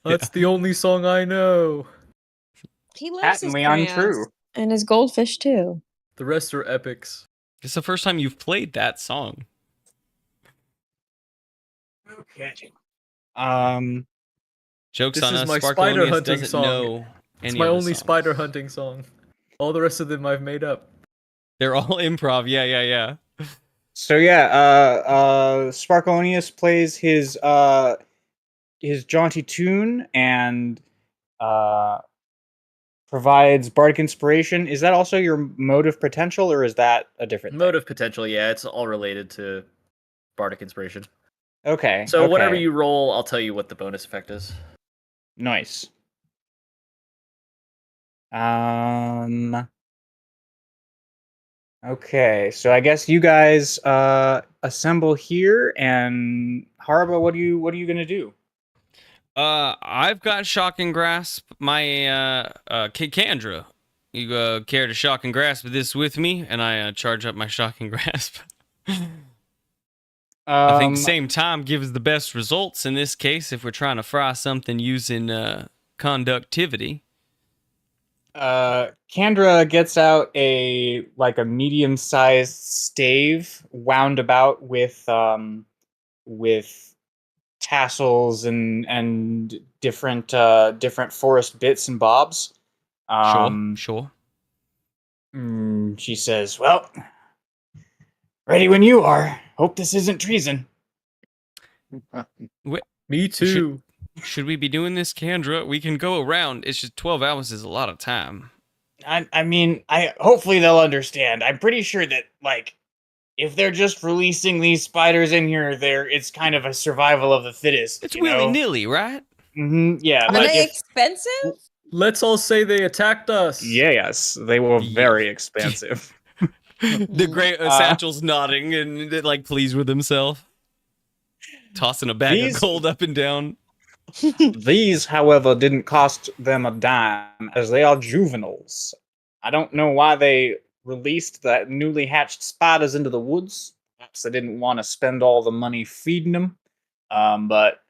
That's the only song I know. He loves his Patently crayons. untrue. And his goldfish, too. The rest are epics. It's the first time you've played that song. Okay. Joke's This on is us. my Sparkalonius spider hunting doesn't song. know It's any my of the only songs. spider hunting song. All the rest of them I've made up. They're all improv. Yeah. So yeah, Sparkalonius plays his jaunty tune and provides bardic inspiration. Is that also your mode of potential, or is that a different Mode of potential, yeah, it's all related to bardic inspiration. thing? Okay. So okay. whatever you roll, I'll tell you what the bonus effect is. Nice. Okay, so I guess you guys assemble here, and Haribo, what are you gonna do? I've got shock and grasp. My Kendra, you care to shock and grasp this with me? And I charge up my shock and grasp. I think same time gives the best results in this case if we're trying to fry something using conductivity. Kendra gets out a medium-sized stave wound about with tassels and different forest bits and bobs. Sure. She says, "Well, ready when you are. Hope this isn't treason." Me too. Should we be doing this, Kendra? We can go around. It's just 12 hours is a lot of time. I mean, hopefully they'll understand. I'm pretty sure that if they're just releasing these spiders in here, it's kind of a survival of the fittest. It's willy-nilly, right? Mm-hmm. Yeah. Are they expensive? Let's all say they attacked us. Yes, they were very expensive. The great Satchel's nodding and pleased with himself. Tossing a bag of gold up and down. These, however, didn't cost them a dime, as they are juveniles. I don't know why they released the newly hatched spiders into the woods. Perhaps they didn't want to spend all the money feeding them. But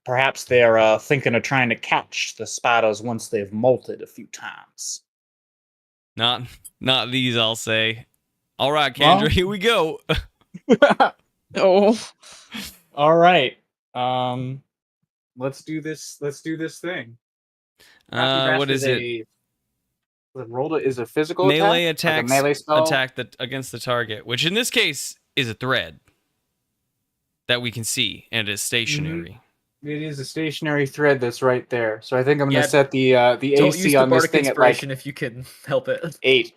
perhaps they're thinking of trying to catch the spiders once they've molted a few times. Not these, I'll say. All right, Kendra, here we go. Oh. All right. Let's do this thing. What is it? The roll is a physical Melee attack? attacks, Like a melee spell? attack against the target, which in this case is a thread that we can see and is stationary. It is a stationary thread that's right there. So I think I'm going to Yeah, set the Don't use AC the on this bardic thing at inspiration if you can help it. 8.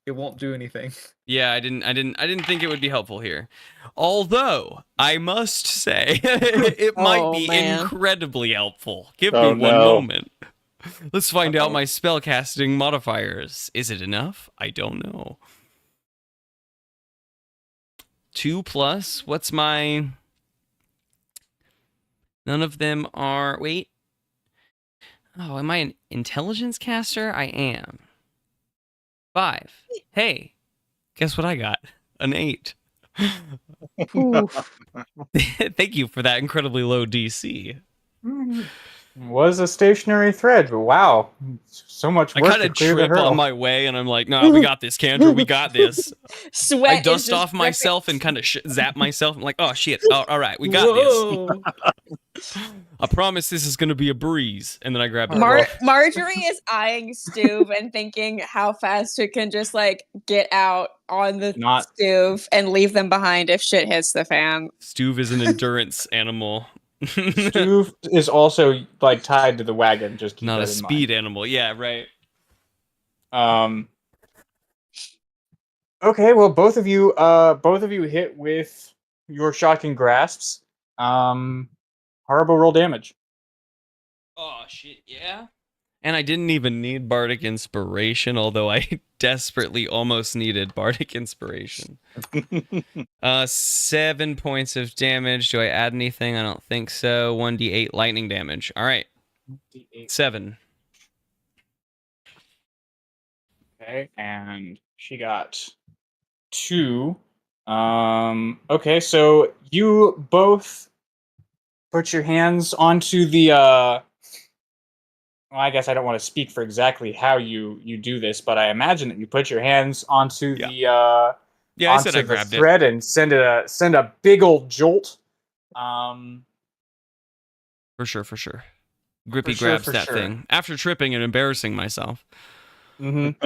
It won't do anything. Yeah, I didn't think it would be helpful here. Although I must say, it might be man. incredibly helpful. Give Oh, me one no. moment. Let's find out my spellcasting modifiers. Is it enough? I don't know. 2+. What's my... None of them are... Wait. Oh, am I an intelligence caster? I am. 5. Hey, guess what I got? An 8. Thank you for that incredibly low DC. Was a stationary thread, but wow, so much I work kind to of clear the trip hurdle. on my way, and I'm like, nah, we got this, Kendra, we got this. Sweat. I is dust just off myself and kind of zap myself. I'm like, oh, shit, all right, we got Whoa. this. I promise this is going to be a breeze. And then I grab it. Marjorie is eyeing Stuve and thinking how fast it can just like get out on the Stuve and leave them behind if shit hits the fan. Stuve is an endurance animal. Stuve is also like tied to the wagon. Just keep not that a in speed mind. animal. Yeah, right. Okay, well, both of you hit with your shocking grasps. Horrible roll damage. Oh shit, yeah. And I didn't even need Bardic Inspiration, although I desperately almost needed Bardic Inspiration. 7 points of damage. Do I add anything? I don't think so. 1d8 lightning damage. All right. 7. Okay, and she got 2. Okay, so you both put your hands onto the well, I guess I don't want to speak for exactly how you do this, but I imagine that you put your hands onto the I said I the grabbed thread and send a big old jolt. For sure. Grippy grabs that thing after tripping and embarrassing myself. Mm-hmm.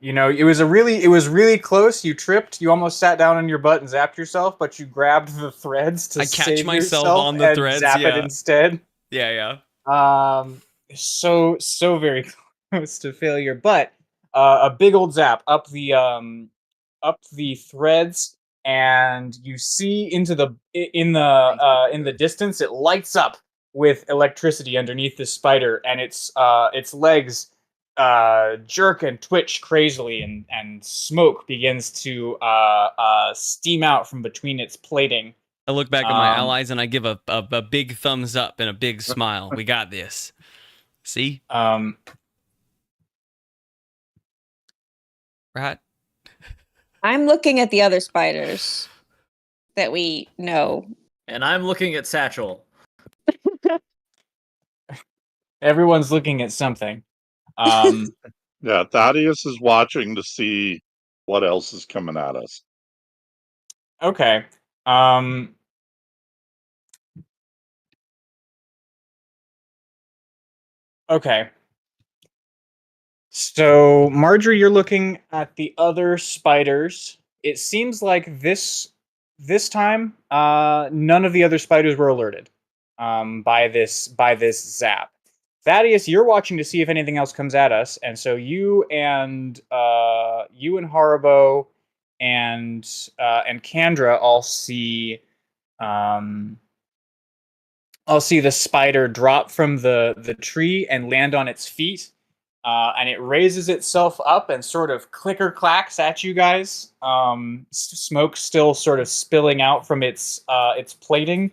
You know, it was really close. You tripped. You almost sat down on your butt and zapped yourself, but you grabbed the threads to catch myself yourself on the and threads, zap it instead. Yeah. So very close to failure, but a big old zap up the threads, and you see in the distance. It lights up with electricity underneath the spider, and its legs jerk and twitch crazily, and smoke begins to steam out from between its plating. I look back at my allies and I give a big thumbs up and a big smile. We got this. See? Right? I'm looking at the other spiders that we know. And I'm looking at Satchel. Everyone's looking at something. Yeah, Thaddeus is watching to see what else is coming at us. Okay. Okay. So, Marjorie, you're looking at the other spiders. It seems like this time, none of the other spiders were alerted by this zap. Thaddeus, you're watching to see if anything else comes at us, and so you and Haribo and Kandra all see the spider drop from the tree and land on its feet. And it raises itself up and sort of clicker clacks at you guys. Smoke still sort of spilling out from its plating,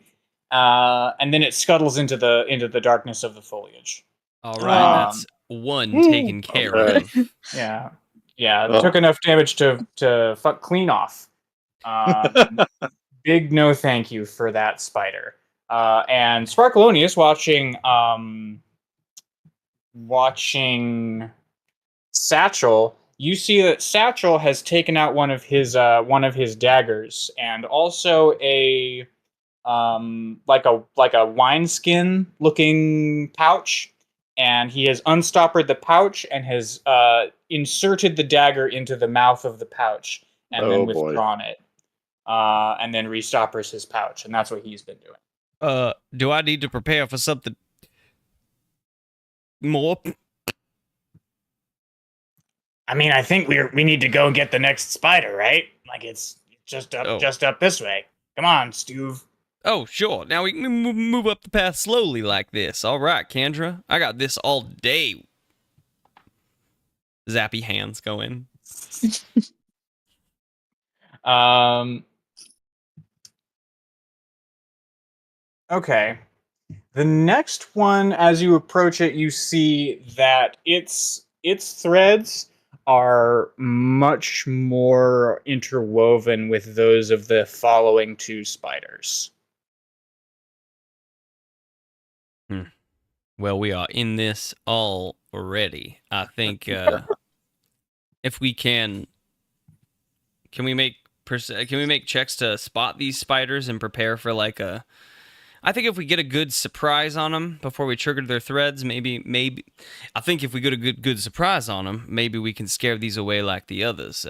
and then it scuttles into the darkness of the foliage. All right, that's one taken care of. Yeah. It took enough damage to fuck clean off. Big no thank you for that spider. And Sparkalonius watching Satchel, you see that Satchel has taken out one of his daggers, and also a like a wineskin looking pouch, and he has unstoppered the pouch and has inserted the dagger into the mouth of the pouch and then withdrawn it, and then restoppers his pouch, and that's what he's been doing. Do I need to prepare for something more? I mean, I think we need to go get the next spider, right? Like it's just up this way. Come on, Stuve. Oh, sure. Now we can move up the path slowly like this. All right, Kendra. I got this all day. Zappy hands go in. Okay. The next one, as you approach it, you see that its threads are much more interwoven with those of the following two spiders. Well, we are in this already. I think if we can we make checks to spot these spiders and prepare for like a? I think if we get a good surprise on them before we trigger their threads, maybe. I think if we get a good surprise on them, maybe we can scare these away like the others.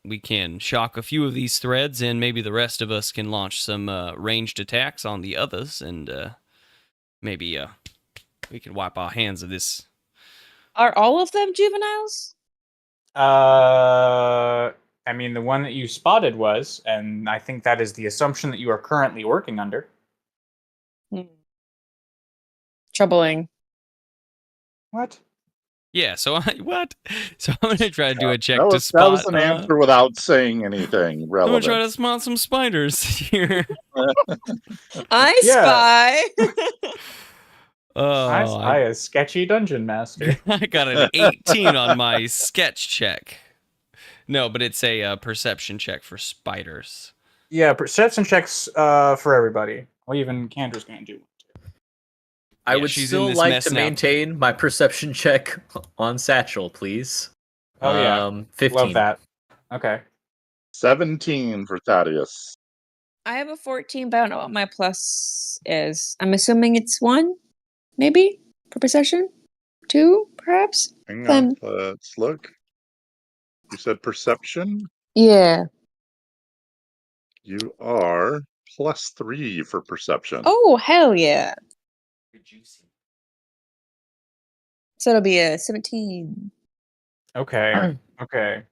We can shock a few of these threads, and maybe the rest of us can launch some ranged attacks on the others, and maybe we can wipe our hands of this. Are all of them juveniles? I mean, the one that you spotted was, and I think that is the assumption that you are currently working under. Troubling. What? Yeah, so what? So I'm gonna try to do a check that to was, spot. that was an answer without saying anything I'm relevant. gonna try to spot some spiders here. I spy. I Oh, spy a sketchy dungeon master. I got an 18 on my sketch check. No, but it's a perception check for spiders. Yeah, perception checks for everybody. Well, even Candra's going to do one too. I Yeah, would she's in still this like mess to now. maintain my perception check on Satchel, please. Oh yeah, 15. love that. Okay. 17 for Thaddeus. I have a 14, but I don't know what my plus is. I'm assuming it's 1, maybe, for perception? 2, perhaps? Hang on, let's look. You said perception? Yeah. You are +3 for perception. Oh, hell yeah. So it'll be a 17. Okay. Okay.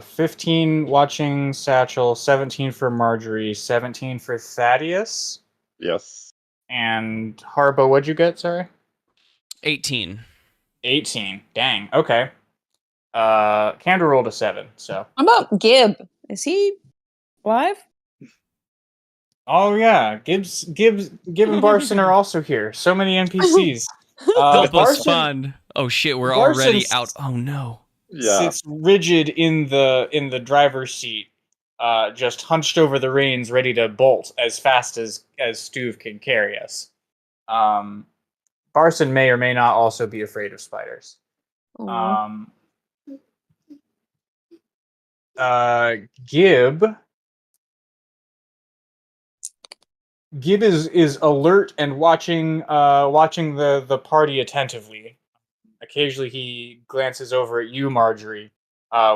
15 watching Satchel, 17 for Marjorie, 17 for Thaddeus. Yes. And Harbo, what'd you get, sorry? 18. 18. Dang. Okay. Candor rolled a 7, so. How about Gib? Is he alive? Oh yeah, Gib and Barson are also here. So many NPCs. Help us Barson find. Oh shit, we're already out. Oh no. Yeah. sits rigid in the driver's seat, just hunched over the reins, ready to bolt as fast as Stuve can carry us. Barson may or may not also be afraid of spiders. Aw. Gib is alert and watching the party attentively. Occasionally he glances over at you, Marjorie,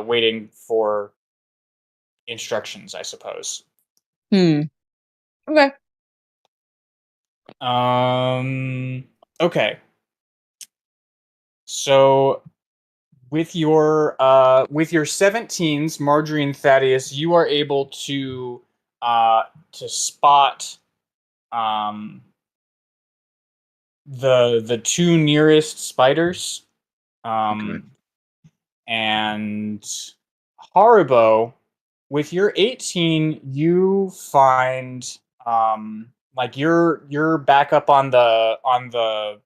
waiting for instructions, I suppose. Okay. Okay. So with your 17s, Marjorie and Thaddeus, you are able to spot the two nearest spiders. Okay. And Haribo, with your 18, you find like you're back up on the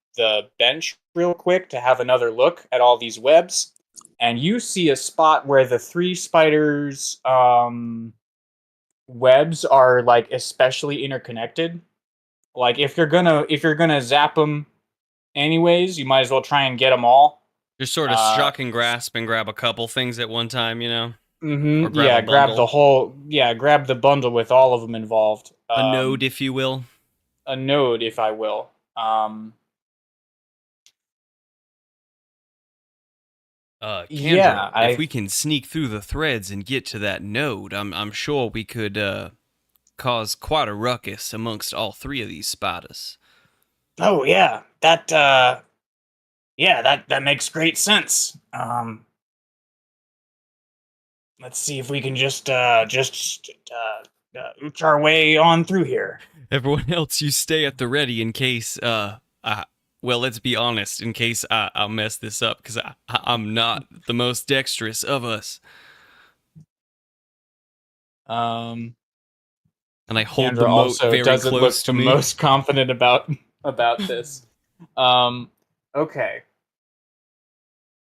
bench real quick to have another look at all these webs, and you see a spot where the three spiders webs are like especially interconnected. Like if you're gonna zap them anyways, you might as well try and get them all. Just sort of shock and grasp and grab a couple things at one time, you know? Mm-hmm. Or grab Yeah, a grab bundle. the whole. Yeah, grab the bundle with all of them involved. A node, if you will. A node, if I will. Kendra, Yeah, if we can sneak through the threads and get to that node, I'm sure we could cause quite a ruckus amongst all three of these spiders. Oh yeah, that makes great sense. Let's see if we can just ooch our way on through here. Everyone else, you stay at the ready in case, well, let's be honest, in case I'll mess this up, because I'm not the most dexterous of us. Um, And I hold Kendra the moat also very doesn't look close the to me. most confident about this. Okay.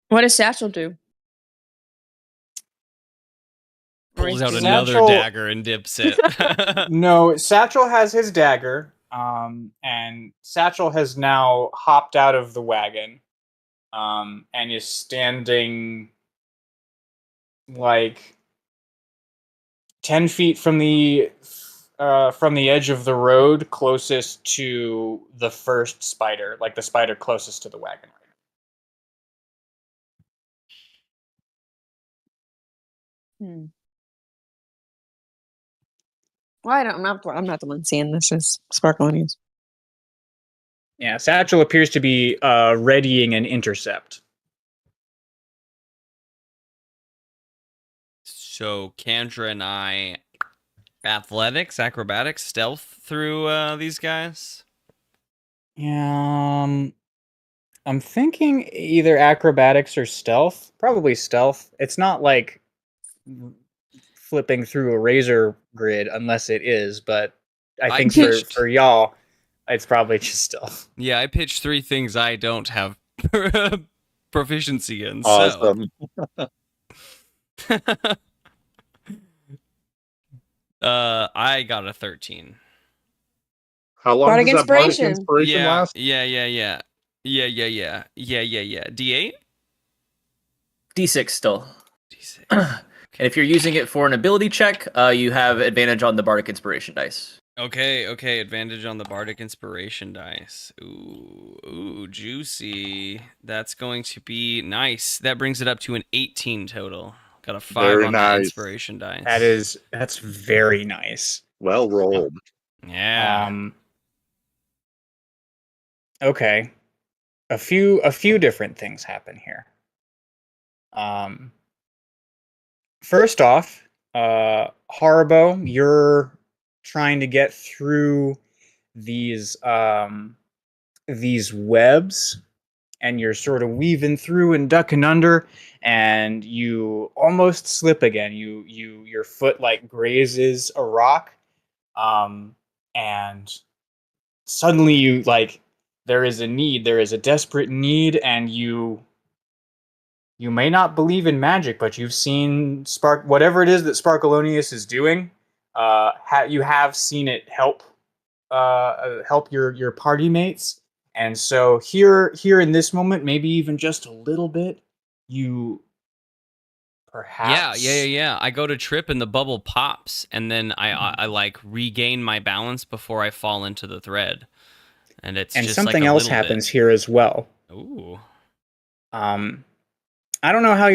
What does Satchel do? Pulls out Satchel- another dagger and dips it. No, Satchel has his dagger, and Satchel has now hopped out of the wagon, and is standing like 10 feet from the edge of the road, closest to the first spider, like the spider closest to the wagon. Hmm. Well, I'm not the one seeing this. Is Sparkleonians. Yeah, Satchel appears to be readying an intercept. So Kendra and I, athletics, acrobatics, stealth through these guys. Yeah, I'm thinking either acrobatics or stealth. Probably stealth. It's not like flipping through a razor grid unless it is, but I think for y'all, it's probably just stealth. Yeah, I pitched 3 things I don't have proficiency in. Awesome. So. I got a 13. How long Bardic does that bardic inspiration. inspiration last? Yeah. D8? D6 still. D6. And if you're using it for an ability check, you have advantage on the bardic inspiration dice. Okay, advantage on the bardic inspiration dice. Ooh, juicy. That's going to be nice. That brings it up to an 18 total. Got a 5 Very on that nice. inspiration dice. That's very nice. Well rolled. Yeah. Okay. A few different things happen here. First off, Haribo, you're trying to get through these webs, and you're sort of weaving through and ducking under, and you almost slip again. Your foot like grazes a rock, and suddenly you like there is a desperate need, and you may not believe in magic, but you've seen whatever it is that Sparkleonius is doing. You have seen it help your party mates, and so here in this moment, maybe even just a little bit, you perhaps Yeah. I go to trip and the bubble pops, and then I like regain my balance before I fall into the thread, and it's just something like else happens here as well. Ooh. I don't know how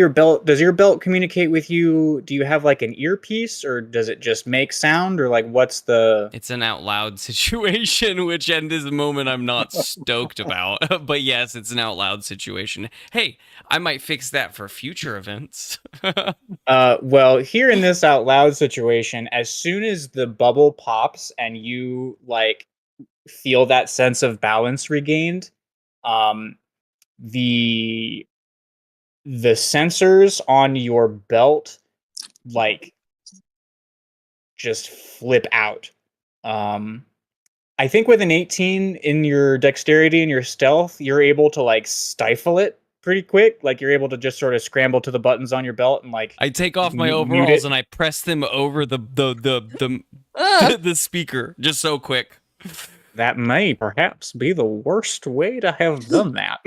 does your belt communicate with you? Do you have like an earpiece, or does it just make sound, or like what's the... It's an out loud situation, which at this moment I'm not stoked about. But yes, it's an out loud situation. Hey, I might fix that for future events. Well, here in this out loud situation, as soon as the bubble pops and you like feel that sense of balance regained, the sensors on your belt like just flip out. I think with an 18 in your dexterity and your stealth, you're able to like stifle it pretty quick. Like you're able to just sort of scramble to the buttons on your belt and like I take off my overalls and I press them over the speaker just so quick. That may perhaps be the worst way to have done that.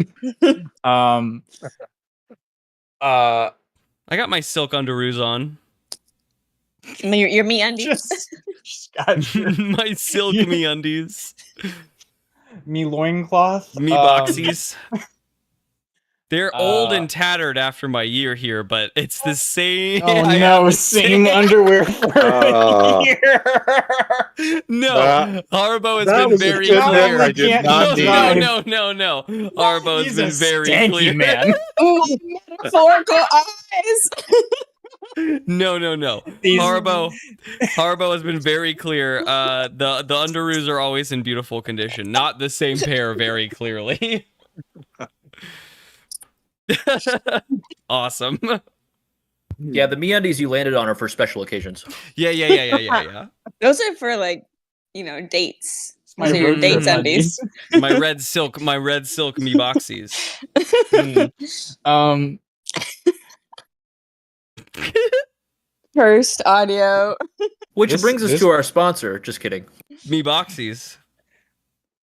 I got my silk underoos on. Your me undies. Just got My silk me undies. me loincloth. Me boxies. They're old and tattered after my year here, but it's the same. Oh no, same underwear for a year. No, Haribo has that been was a very good clear. hit I did not need. No. Haribo has He's been a very stanky clear. man. Ooh, metaphorical eyes. No. These- Harbo has been very clear. The underoos are always in beautiful condition. Not the same pair, very clearly. Awesome. Yeah, the MeUndies you landed on are for special occasions. Yeah. Those are for dates. my Those are your road dates trip undies. My red silk me boxies. First audio. Which This- brings us this- to our sponsor. Just kidding. Me boxies.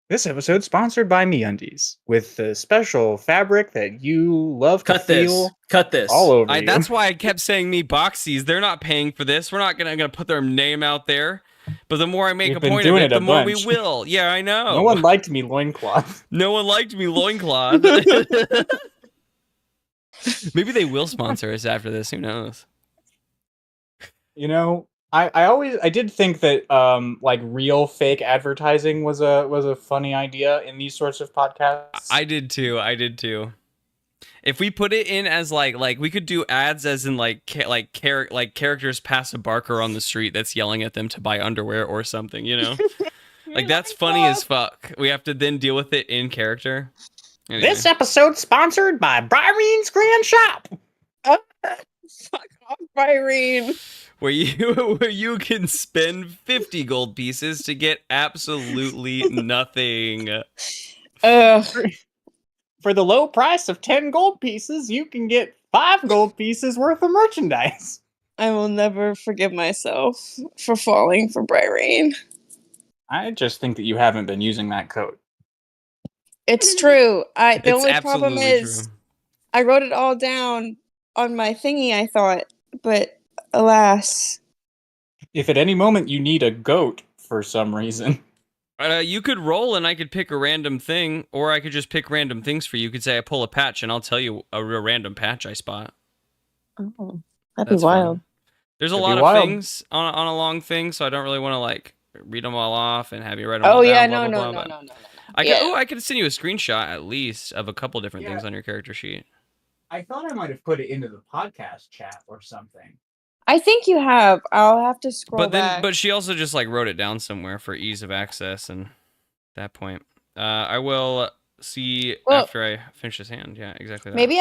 This episode sponsored by MeUndies with the special fabric that you love to Cut this. feel Cut this. all over you. That's why I kept saying me boxies. They're not paying for this. We're not gonna put their name out there. But the more I make We've a been point of doing it, it a the more we bunch. will. Yeah, I know. No one liked me loincloth. No one liked me loincloth. Maybe they will sponsor us after this. Who knows? You know, I did think that like real fake advertising was a funny idea in these sorts of podcasts. I did too. If we put it in as like we could do ads as in characters pass a barker on the street that's yelling at them to buy underwear or something, you know? Like that's funny as fuck. We have to then deal with it in character. Anyway. This episode sponsored by Byrene's Grand Shop. Fuck off, Irene. where you can spend 50 gold pieces to get absolutely nothing. Ugh. For the low price of 10 gold pieces, you can get 5 gold pieces worth of merchandise. I will never forgive myself for falling for Irene. I just think that you haven't been using that code. It's true. The It's only problem absolutely is true. I wrote it all down on my thingy, I thought, but alas. If at any moment you need a goat for some reason, You could roll and I could pick a random thing, or I could just pick random things for you. You could say I pull a patch and I'll tell you a random patch I spot. Oh, that'd That's be wild. fun. There's a That'd lot be of wild. things on a long thing, so I don't really want to like read them all off and have you write them all Oh down. yeah, blah, no, blah, no, blah, no, but no, no, no. I could, Yeah. I could send you a screenshot at least of a couple different Yeah. things on your character sheet. I thought I might have put it into the podcast chat or something. I think you have. I'll have to scroll back. But she also just like wrote it down somewhere for ease of access and that point. I will see Well, after I finish this hand. Yeah, exactly that. maybe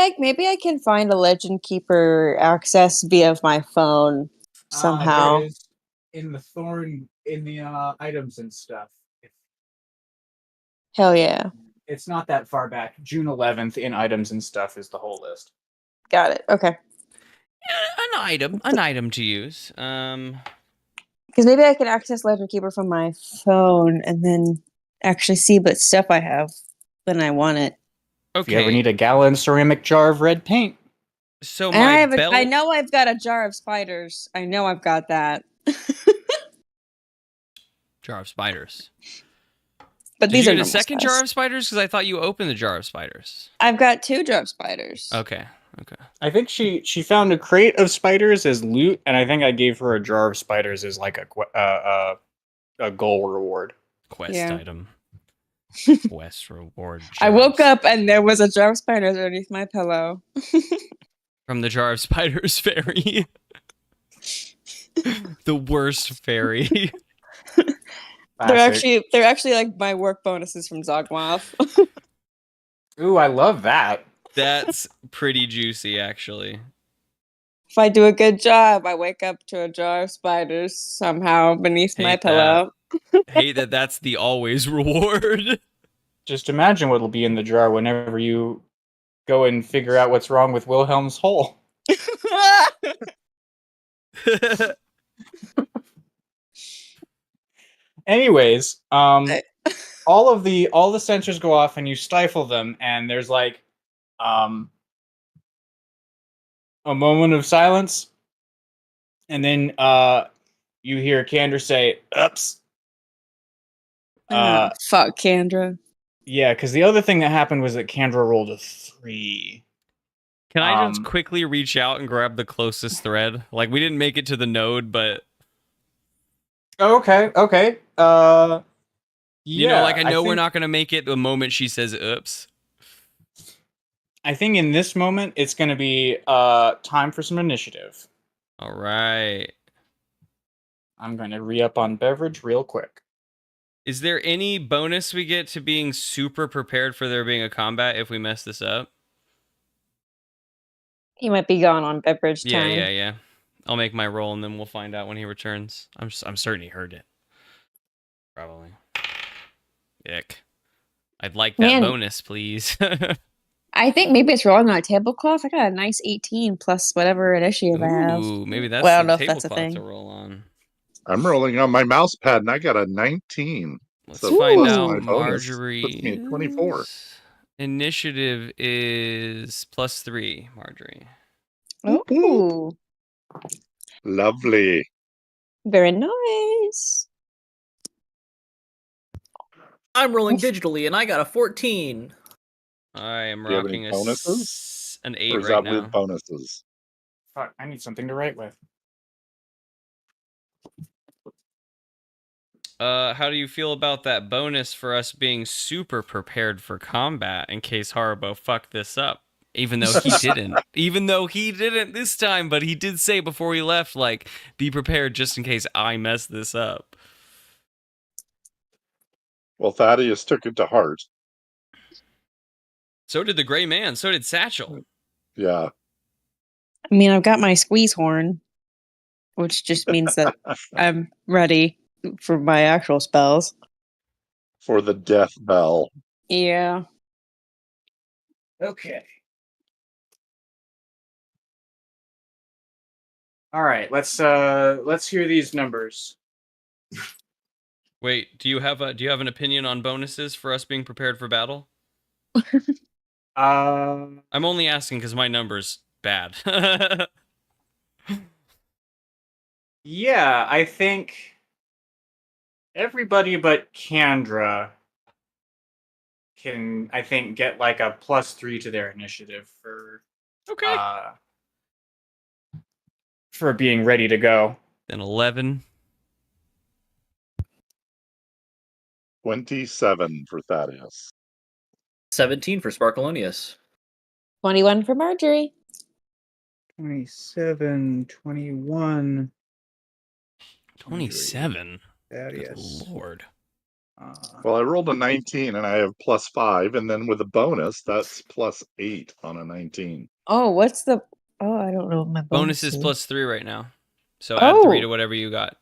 I can find a Legend Keeper access via my phone somehow. There it is in the thorn in the items and stuff. Hell yeah. It's not that far back. June 11th in items and stuff is the whole list. Got it. Okay. An item to use. Because maybe I can access Legend Keeper from my phone and then actually see what stuff I have when I want it. If you Okay. ever need a gallon ceramic jar of red paint, So And I my have belt. I know I've got a jar of spiders. I know I've got that. Jar of spiders. But Did these you are get a normal second spiders. jar of spiders? Because I thought you opened the jar of spiders. I've got 2 jar of spiders. Okay. I think she found a crate of spiders as loot, and I think I gave her a jar of spiders as like a goal reward. Quest Yeah. item. Quest reward. I jar woke of up and there was a jar of spiders underneath my pillow. from the jar of spiders fairy. The worst fairy. Classic. They're actually like my work bonuses from Zogmoth. Ooh, I love that. That's pretty juicy, actually. If I do a good job, I wake up to a jar of spiders somehow beneath my Hate pillow. Hate that that's the always reward. Just imagine what'll be in the jar whenever you go and figure out what's wrong with Wilhelm's hole. Anyways, all the sensors go off and you stifle them, and there's like a moment of silence, and then you hear Kendra say, "Oops." Fuck, Kendra. Yeah, because the other thing that happened was that Kendra rolled a 3. Can I just quickly reach out and grab the closest thread? Like, we didn't make it to the node, but Okay. you know, like I know we're think- not gonna make it the moment she says "oops." I think in this moment it's going to be time for some initiative. All right. I'm going to re-up on beverage real quick. Is there any bonus we get to being super prepared for there being a combat if we mess this up? He might be gone on beverage Yeah, time. yeah. I'll make my roll and then we'll find out when he returns. I'm certain he heard it. Probably. Ick. I'd like that Man. bonus, please. I think maybe it's rolling on a tablecloth. I got a nice 18 plus whatever initiative I have. Ooh, maybe that's Well, I don't the know if that's a tablecloth thing. to roll on. I'm rolling on my mouse pad and I got a 19. Let's So find plus out my bonus puts me at 24. Marjorie's initiative is +3, Marjorie. Whoop, whoop. Oh, Lovely. very nice. I'm rolling digitally, and I got a 14. I am Do you have rocking any bonuses? an Or 8 is right that now. with bonuses? Fuck, I need something to write with. How do you feel about that bonus for us being super prepared for combat in case Haribo fucked this up? Even though he didn't. Even though he didn't this time, but he did say before he left, like, be prepared just in case I mess this up. Well, Thaddeus took it to heart. So did the Gray Man. So did Satchel. Yeah. I mean, I've got my squeeze horn, which just means that I'm ready for my actual spells. For the death bell. Yeah. Okay. All right, let's hear these numbers. Wait, do you have an opinion on bonuses for us being prepared for battle? I'm only asking because my number's bad. Yeah, I think everybody but Kendra can, I think, get like a +3 to their initiative Okay. For being ready to go. Then 11. 27 for Thaddeus. 17 for Sparkalonius. 21 for Marjorie. 27, 21. 27. Thaddeus. Good Lord. Well, I rolled a 19 and I have +5, and then with a bonus, that's +8 on a 19. Oh, what's the... Oh, I don't know what my Bonus is is. +3 right now. So add 3 Oh. to whatever you got.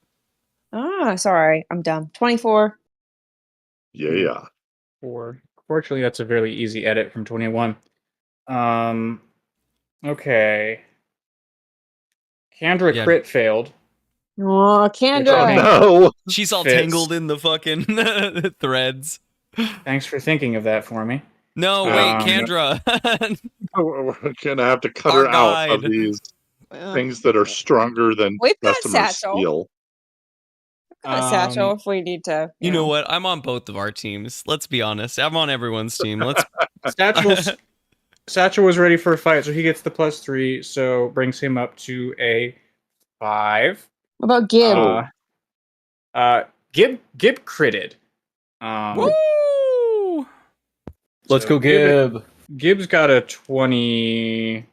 Ah, sorry. I'm dumb. 24. Yeah. 4. Fortunately, that's a very easy edit from 21. Okay. Kendra Yeah. crit failed. Oh, Oh, Kendra. no. She's all Fits. tangled in the fucking threads. Thanks for thinking of that for me. No, wait, Um, Kendra. We're going to have to cut Our her out of guide. these things that are stronger than We've got customer Satchel. steel. Satchel if we need to. You know what? I'm on both of our teams. Let's be honest. I'm on everyone's team. Let's. Satchel was ready for a fight, so he gets the +3, so brings him up to a 5. What about Gib? Gib critted. Woo! Let's So go, Gib. Gib's got a 20.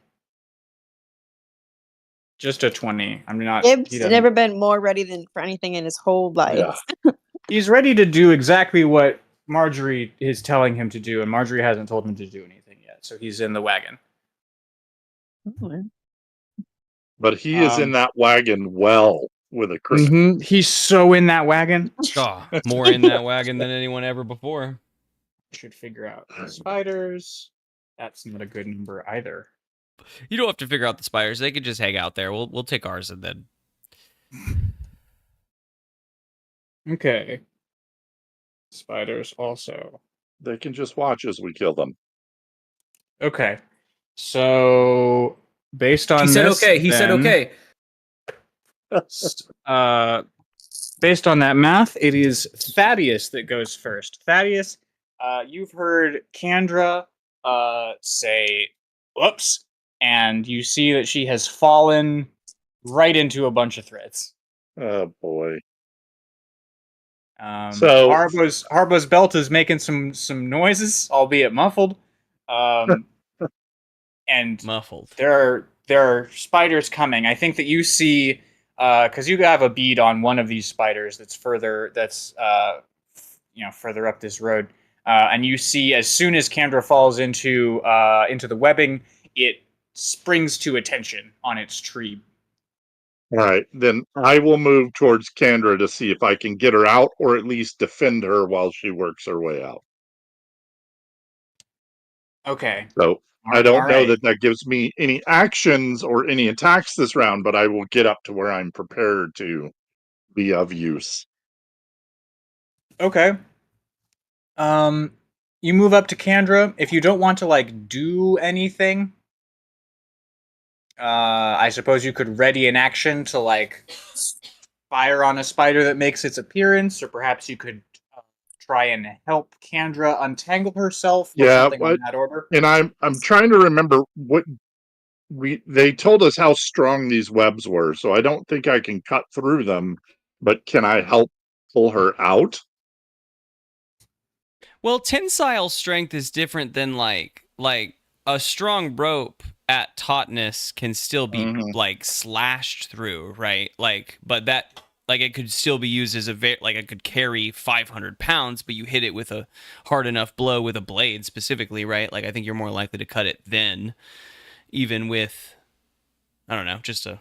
Just a 20. I'm not. Gib's he doesn't- never been more ready than for anything in his whole life. Yeah. He's ready to do exactly what Marjorie is telling him to do, and Marjorie hasn't told him to do anything yet, so he's in the wagon. But he is in that wagon well with a crit. Mm-hmm. He's so in that wagon. Oh, more in that wagon than anyone ever before. Should figure out the spiders. That's not a good number either. You don't have to figure out the spiders. They could just hang out there. We'll take ours and then. Okay. Spiders also. They can just watch as we kill them. Okay. So based on He said this, okay. He said then, okay. Based on that math, it is Thaddeus that goes first. Thaddeus, you've heard Kendra say whoops, and you see that she has fallen right into a bunch of threads. Oh, boy. So Harbo's belt is making some noises, albeit muffled. And Muffled. there are there are spiders coming. I think that you see, because you have a bead on one of these spiders that's further further up this road, and you see as soon as Kendra falls into the webbing, it springs to attention on its tree. All right, then I will move towards Kendra to see if I can get her out or at least defend her while she works her way out. Okay. So I don't know Alright. that gives me any actions or any attacks this round, but I will get up to where I'm prepared to be of use. Okay. You move up to Kendra. If you don't want to like do anything, I suppose you could ready an action to like fire on a spider that makes its appearance, or perhaps you could try and help Kendra untangle herself, or Yeah, something in that order. and I'm trying to remember what they told us how strong these webs were, so I don't think I can cut through them, but can I help pull her out? Well, tensile strength is different than like a strong rope at tautness can still be like slashed through, right? Like, but that like it could still be used as like it could carry 500 pounds, but you hit it with a hard enough blow with a blade specifically, right? Like I think you're more likely to cut it then, even with, I don't know, just a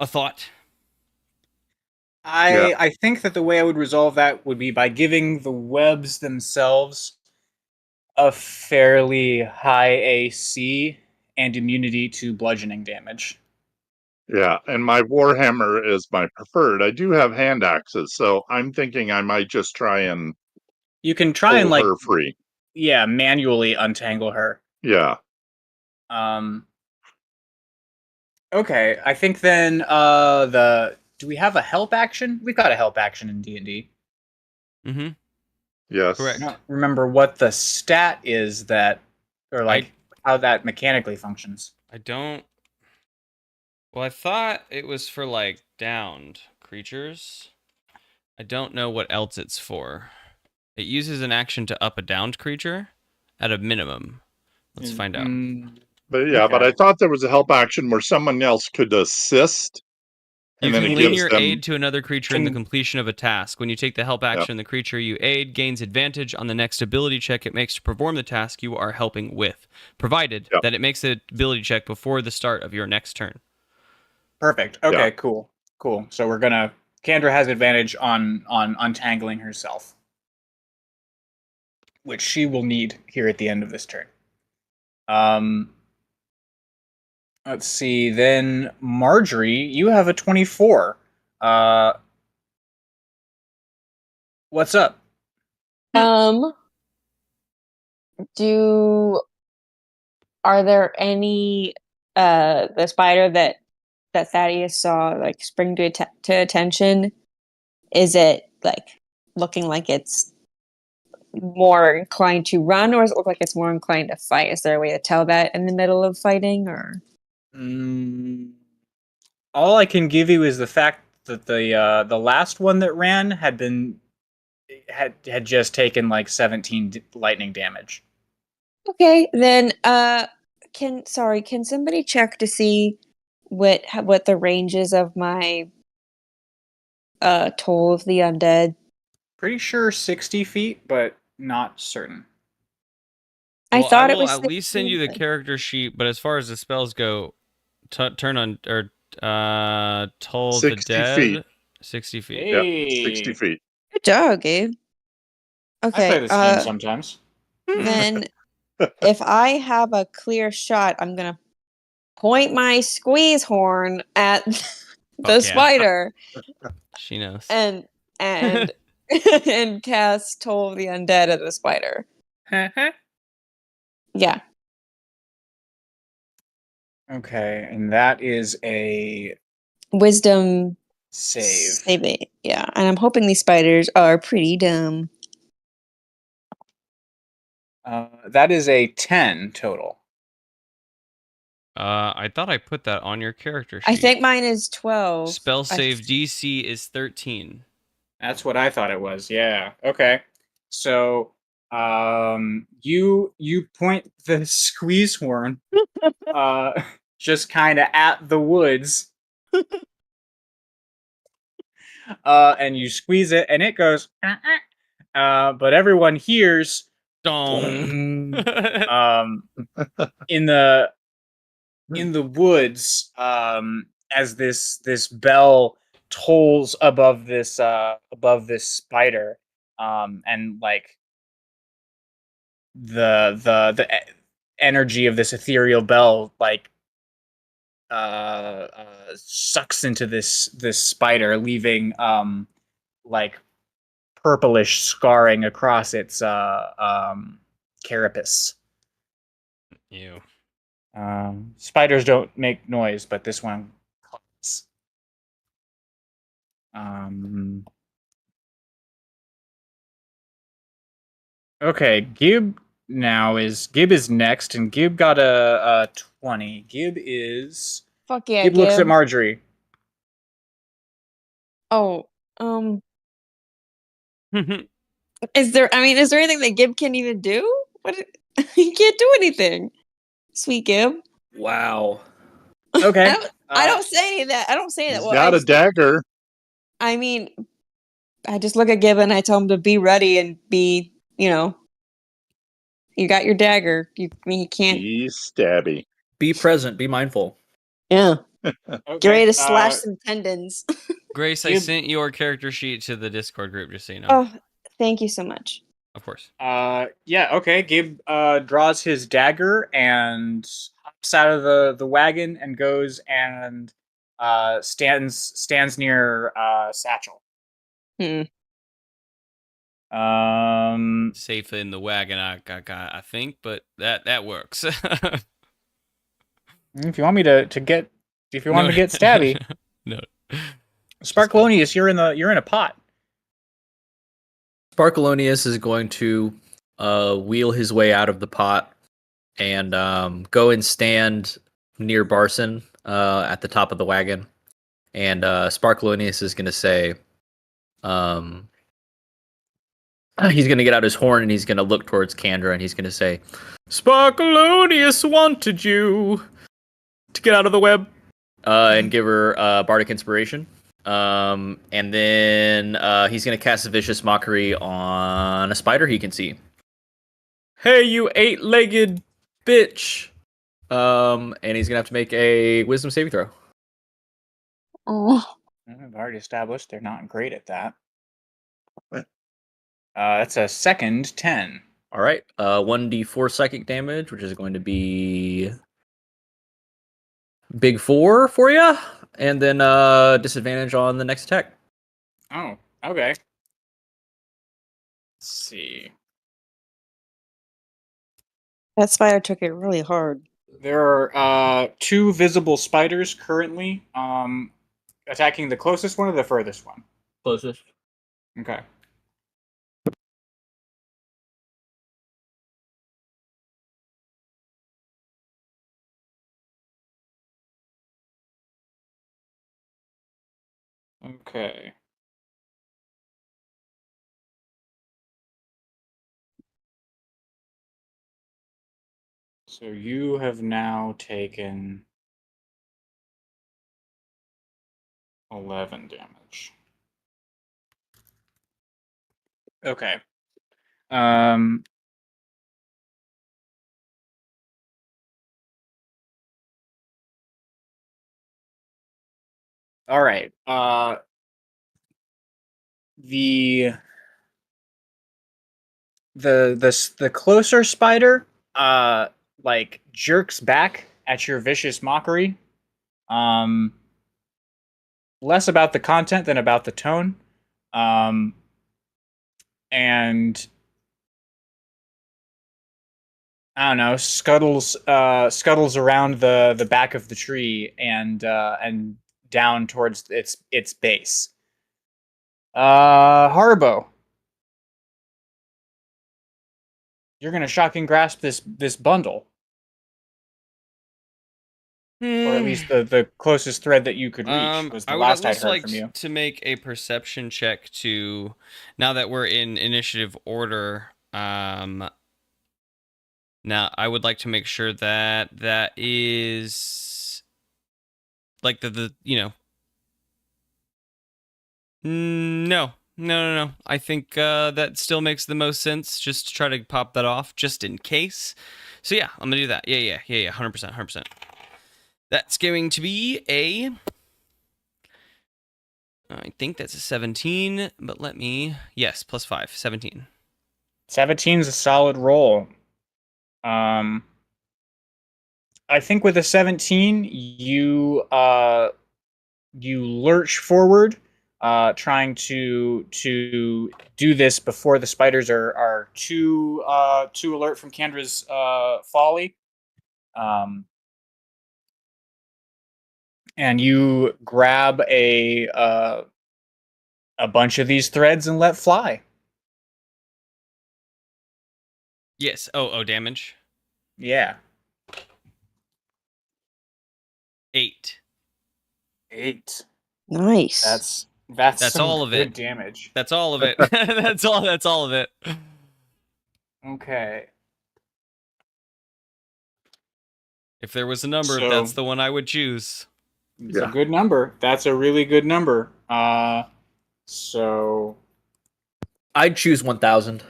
thought. I think that the way I would resolve that would be by giving the webs themselves a fairly high AC and immunity to bludgeoning damage. Yeah, and my warhammer is my preferred. I do have hand axes, so I'm thinking I might just try and You can try and pull like her free. manually untangle her. Yeah. Okay, I think then do we have a help action? We've got a help action in D&D. Mm-hmm. Yes. Correct. I don't remember what the stat is that, or like how that mechanically functions. I don't. Well, I thought it was for like downed creatures. I don't know what else it's for. It uses an action to up a downed creature at a minimum. Let's find out. But yeah, but I thought there was a help action where someone else could assist. You And then can it lend gives your them... aid to another creature in the completion of a task. When you take the help action, the creature you aid gains advantage on the next ability check it makes to perform the task you are helping with, provided that it makes the ability check before the start of your next turn. Perfect. Okay, cool. So Kendra has advantage on untangling herself, which she will need here at the end of this turn. Let's see. Then Marjorie, you have a 24. What's up? Are there any the spider that Thaddeus saw like spring to attention? Is it like looking like it's more inclined to run, or does it look like it's more inclined to fight? Is there a way to tell that in the middle of fighting, or? All I can give you is the fact that the last one that ran had just taken like 17 lightning damage. Okay, then can somebody check to see what the range is of my Toll of the Undead? Pretty sure 60 feet, but not certain. Well, I thought I it will was at least send you the character sheet, but as far as the spells go, turn on or Toll the 60 Dead. feet. 60 feet. Hey. Yep, 60 feet. Good job, Gabe. Okay, I play this game sometimes. Then if I have a clear shot, I'm gonna point my squeeze horn at the spider. She knows. And and cast Toll of the Undead at the spider. Yeah. Okay, and that is a Wisdom save. Yeah, and I'm hoping these spiders are pretty dumb. That is a 10 total. I thought I put that on your character sheet. I think mine is 12. Spell save DC is 13. That's what I thought it was. Yeah. Okay. So, you point the squeeze horn just kind of at the woods. And you squeeze it, and it goes. But everyone hears Dong. boom, in the woods, as this bell tolls above this spider, and like the energy of this ethereal bell like sucks into this spider, leaving like purplish scarring across its carapace. Ew. Spiders don't make noise, but this one claps. Okay, Gib is next, and Gib got a 20. Fuck yeah, Gib looks at Gib. Marjorie. Oh, is there anything that Gib can even do? What? He can't do anything. Sweet Gib. Wow. Okay. I don't say any of that. I don't say He's that. Well, got a dagger. I mean, I just look at Gib and I tell him to be ready and be, you got your dagger. He can't. He's stabby. Be present. Be mindful. Yeah. Okay, Get ready to slash some tendons. Grace, I Gib- sent your character sheet to the Discord group, just so you know. Oh, thank you so much. Of course. Yeah, okay. Gib draws his dagger and hops out of the wagon and goes and stands near Satchel. Safe in the wagon, I think, but that works. If you want me to get stabby, No. Sparkalonius, you're in a pot. Sparkalonius is going to wheel his way out of the pot and go and stand near Barson at the top of the wagon. And Sparkalonius is going to say, he's going to get out his horn and he's going to look towards Kandra and he's going to say, Sparkalonius wanted you to get out of the web, and give her Bardic Inspiration. And then he's going to cast a Vicious Mockery on a spider he can see. Hey, you 8-legged bitch! And he's going to have to make a Wisdom saving throw. Oh. I've already established they're not great at that. That's a second 10. All right, 1d4 psychic damage, which is going to be big 4 for you, and then disadvantage on the next attack. Oh, okay. Let's see. That spider took it really hard. There are 2 visible spiders currently attacking the closest one or the furthest one? Closest. Okay. Okay. So you have now taken 11 damage. Okay. All right. The closer spider like jerks back at your vicious mockery. Less about the content than about the tone. And I don't know, scuttles around the back of the tree and down towards its base. Harbo, you're gonna shocking grasp this bundle, or at least the closest thread that you could reach was the last I'd heard from you. To make a perception check to, now that we're in initiative order. Now I would like to make sure that is like the you know. No. I think that still makes the most sense. Just to try to pop that off, just in case. So yeah, I'm gonna do that. Yeah. 100%. That's going to be a. I think that's a 17, but let me. Yes, +5, 17. 17's a solid roll. I think with a 17, you lurch forward, trying to do this before the spiders are too alert from Kendra's folly. And you grab a bunch of these threads and let fly. Yes. Oh, damage. Yeah. 8. 8. Nice. That's some all of good it. damage. That's all of it. That's all of it. Okay. If there was a number, So- that's the one I would choose. It's a good number. That's a really good number. So I'd choose 1,000.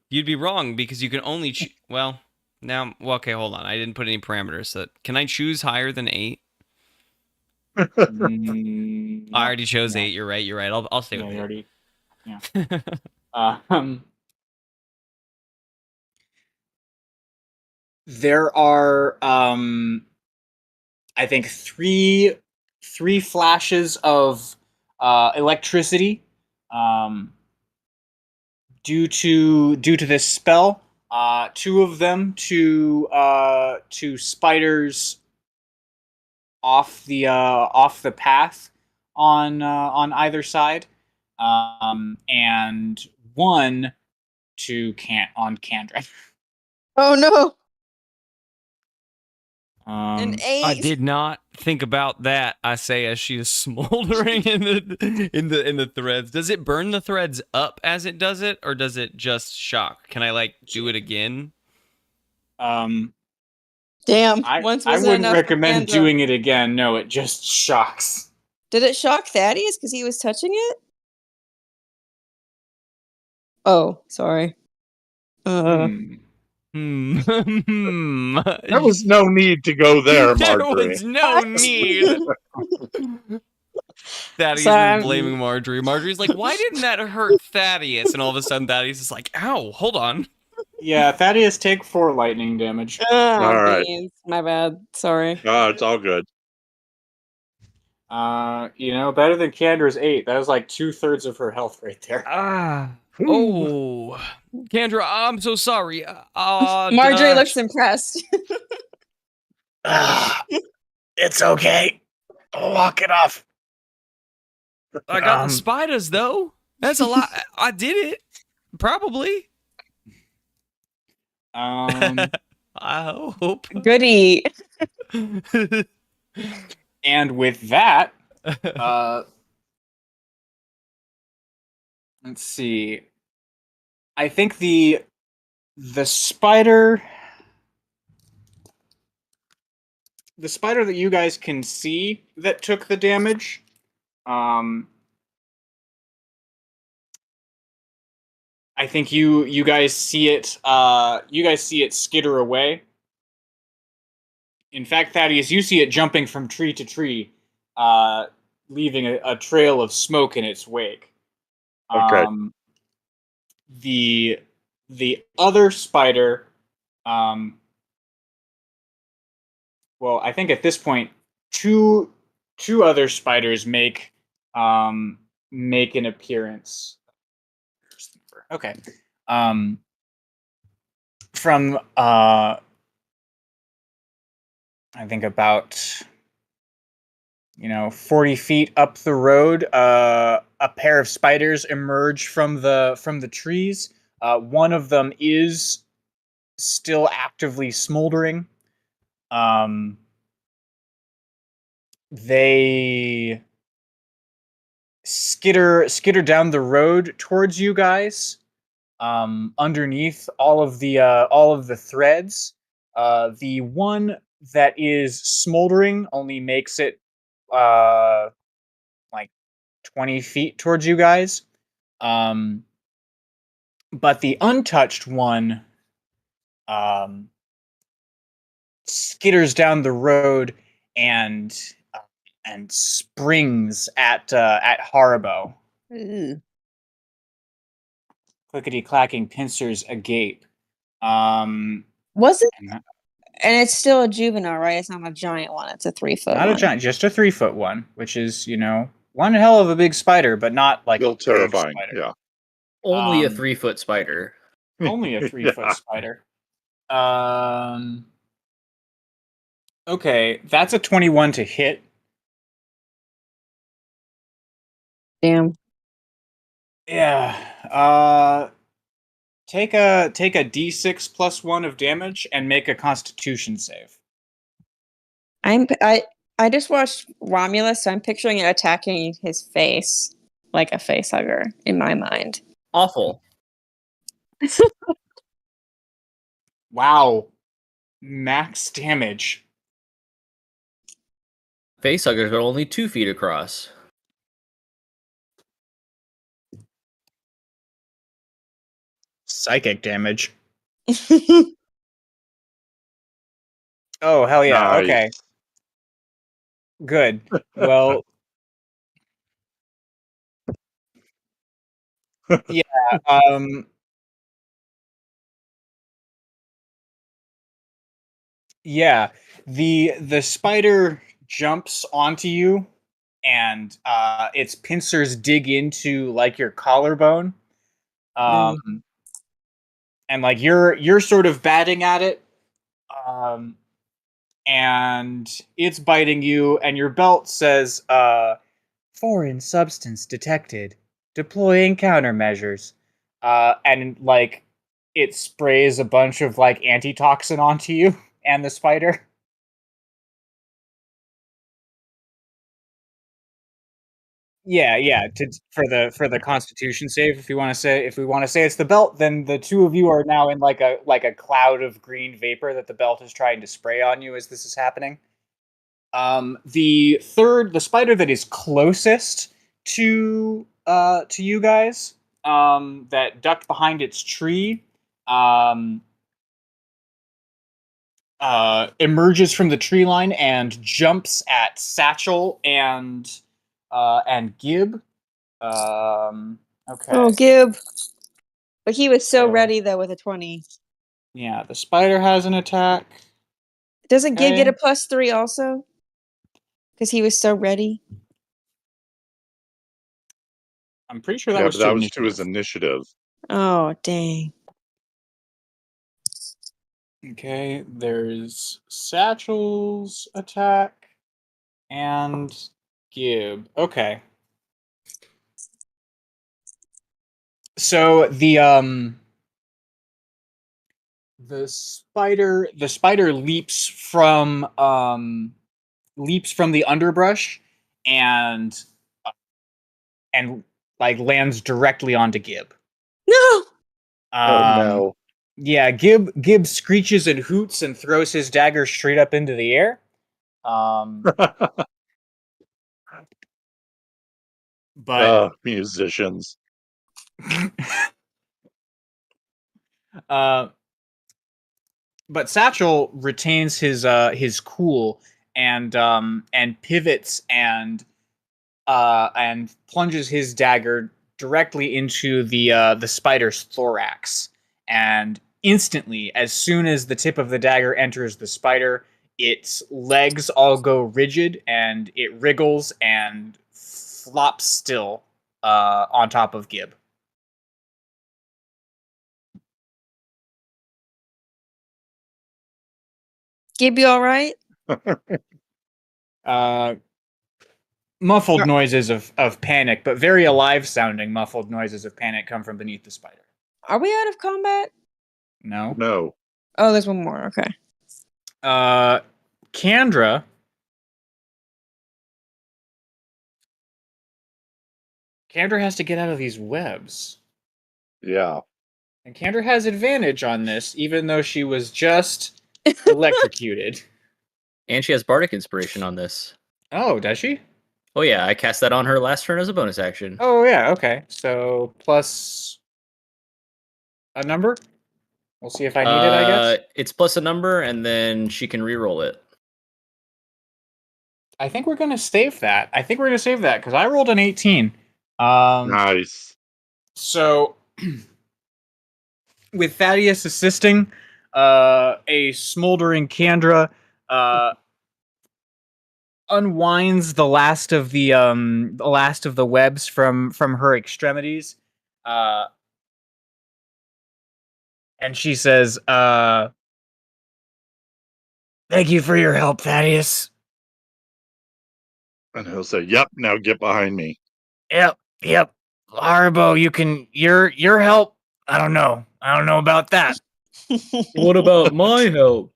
You'd be wrong because you can only well, okay, hold on. I didn't put any parameters. So can I choose higher than 8? I already chose 8. You're right. I'll stay with 8. already. Yeah. There are I think three flashes of electricity due to this spell. 2 of them to spiders off the path on either side, and 1 to on Kendra. Oh no. Um, An 8. I did not think about that. I say as she is smoldering in the threads. Does it burn the threads up as it does it, or does it just shock? Can I do it again? Damn. I Once I wasn't wouldn't enough for recommend Kendra. doing it again. No, it just shocks. Did it shock Thaddeus because he was touching it? Oh, sorry. There was no need to go there, There Marjorie. was no need. Thaddeus Sorry, is blaming Marjorie. Marjorie's like, why didn't that hurt Thaddeus? And all of a sudden, Thaddeus is like, ow, hold on. Yeah, Thaddeus, take 4 lightning damage. Oh, All right. beans. My bad. Sorry. It's all good. Better than Kendra's 8. That was like 2/3 of her health right there. Oh, Kendra, I'm so sorry. Marjorie looks impressed. It's okay. Walk it off. I got the spiders though. That's a lot. I did it. Probably. I hope. Goody. And with that, let's see. I think the spider that you guys can see that took the damage, I think you guys see it. You guys see it skitter away. In fact, Thaddeus, you see it jumping from tree to tree, leaving a trail of smoke in its wake. Okay. The other spider, well, I think at this point, two other spiders make an appearance. Okay. From I think about 40 feet up the road, a pair of spiders emerge from the trees. One of them is still actively smoldering. They skitter down the road towards you guys. Underneath all of the threads, the one that is smoldering only makes it like 20 feet towards you guys. But the untouched one skitters down the road and springs at Haribo. Ooh. Clickety clacking, pincers agape. Was it? And And it's still a juvenile, right? It's not a giant one. It's a 3-foot not one. a giant, just a 3-foot one, which is one hell of a big spider, but not like Still a big terrifying. spider. Yeah. Only a Um, 3-foot spider. Only a 3-foot Yeah. spider. Okay, that's a 21 to hit. Damn. Yeah. Take a D6 plus 1 of damage and make a Constitution save. I just watched Romulus, so I'm picturing it attacking his face like a face hugger in my mind. Awful. Wow. Max damage. Facehuggers are only 2 feet across. Psychic damage. Oh, hell yeah. Nice. Okay. Good. Well, yeah. Yeah. The spider jumps onto you, and its pincers dig into like your collarbone. And like you're sort of batting at it, and it's biting you, and your belt says foreign substance detected, deploying countermeasures, and like it sprays a bunch of like antitoxin onto you and the spider. Yeah. For the Constitution save, if we want to say it's the belt, then the two of you are now in like a cloud of green vapor that the belt is trying to spray on you as this is happening. The spider that is closest to you guys, that ducked behind its tree, emerges from the tree line and jumps at Satchel and Gib. Okay. Oh, Gib. But he was so So- ready, though, with a 20. Yeah, the spider has an attack. Doesn't Gib get Okay. a +3 also? Because he was so ready? I'm pretty sure that Yeah, was but that to was to his initiative. initiative. Oh, dang. Okay, there's Satchel's attack and Gib. Okay. So the spider leaps from the underbrush and like lands directly onto Gib. No! Oh no. Yeah, Gib screeches and hoots and throws his dagger straight up into the air. But Musicians. But Satchel retains his cool and pivots and plunges his dagger directly into the spider's thorax, and instantly, as soon as the tip of the dagger enters the spider, its legs all go rigid and it wriggles and flops still on top of Gib. Gib, you alright? Muffled noises of panic, but very alive sounding muffled noises of panic come from beneath the spider. Are we out of combat? No. No. Oh, there's one more. Okay. Kendra. Kendra has to get out of these webs. Yeah. And Kendra has advantage on this, even though she was just electrocuted. And she has bardic inspiration on this. Oh, does she? Oh yeah, I cast that on her last turn as a bonus action. Oh, yeah. Okay. So plus a number. We'll see if I need it, I guess. It's plus a number, and then she can re-roll it. I think we're gonna save that. Because I rolled an 18. Nice. So with Thaddeus assisting, a smoldering Candra unwinds the last of the webs from her extremities, and she says, "Thank you for your help, Thaddeus." And he'll say, "Yep, now get behind me." Yep. Haribo, your help. I don't know about that. What about my help?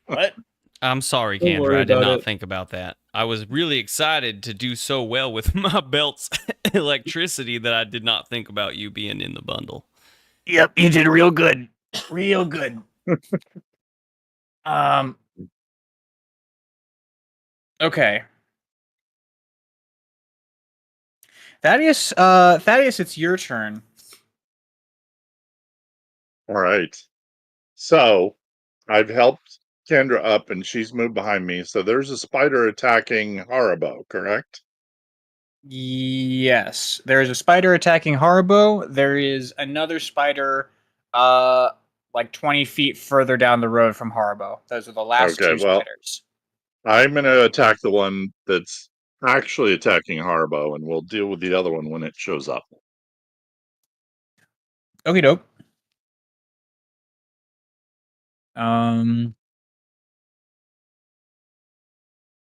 What? I'm sorry, Don't Kendra. worry I did about not it. think about that. I was really excited to do so well with my belt's electricity that I did not think about you being in the bundle. Yep, you did real good. Real good. Okay. Thaddeus, it's your turn. All right. So I've helped Kendra up and she's moved behind me. So there's a spider attacking Haribo, correct? Yes. There is a spider attacking Haribo. There is another spider like 20 feet further down the road from Haribo. Those are the last Okay, two well, spiders. I'm going to attack the one that's actually attacking Haribo, and we'll deal with the other one when it shows up. Okie doke. Um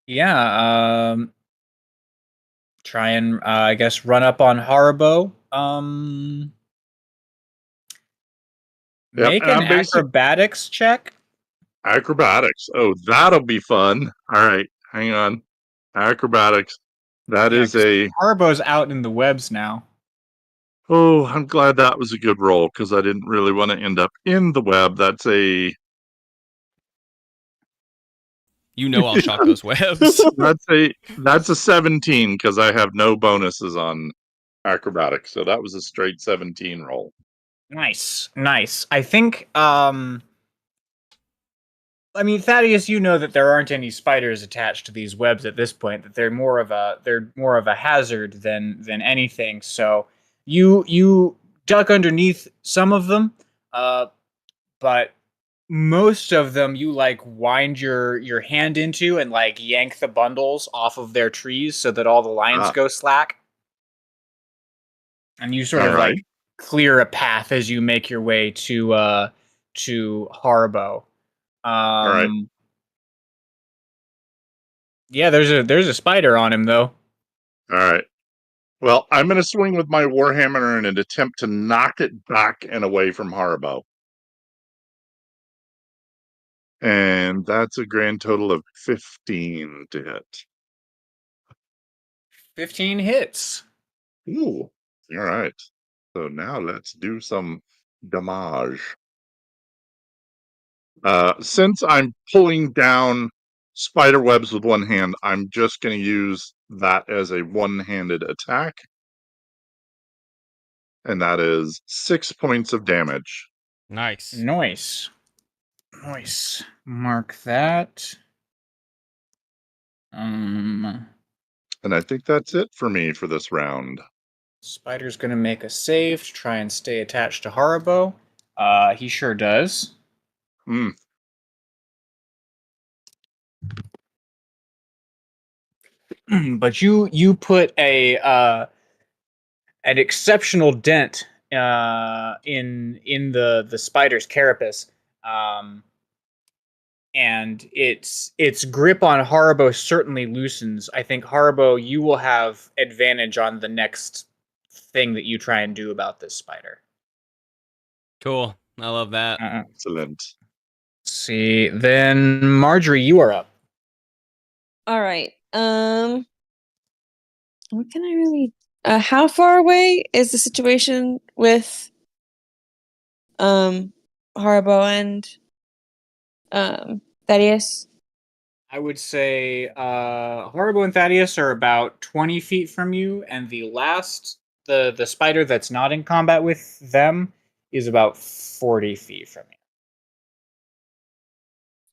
yeah, try and I guess run up on Haribo. Yep, Make and an I'm basic acrobatics check. acrobatics. Oh, that'll be fun. All right, hang on. Acrobatics. That Yeah, is because a. Haribo's out in the webs now. Oh, I'm glad that was a good roll because I didn't really want to end up in the web. That's a. You know I'll shock those webs. That's a 17 because I have no bonuses on acrobatics. So that was a straight 17 roll. Nice. I think I mean, Thaddeus, you know that there aren't any spiders attached to these webs at this point. That they're more of a hazard than anything. So you duck underneath some of them, but most of them you like wind your hand into and like yank the bundles off of their trees so that all the lines Ah, go slack, and you sort all of right. like clear a path as you make your way to Haribo. All right. Yeah, there's a spider on him though. All right. Well, I'm going to swing with my Warhammer in an attempt to knock it back and away from Haribo. And that's a grand total of 15 to hit. 15 hits. Ooh. All right. So now let's do some damage. Since I'm pulling down spider webs with one hand, I'm just going to use that as a one-handed attack. And that is 6 points of damage. Nice. Nice. Mark that. And I think that's it for me for this round. Spider's gonna make a save to try and stay attached to Haribo. He sure does. Hmm. But you put a an exceptional dent in the spider's carapace, and its grip on Haribo certainly loosens. I think Haribo, you will have advantage on the next thing that you try and do about this spider. Cool. I love that. Excellent. Let's see, then Marjorie, you are up. All right. What can I really? How far away is the situation with Haribo and Thaddeus? I would say Horrible and Thaddeus are about 20 feet from you, and the spider that's not in combat with them is about 40 feet from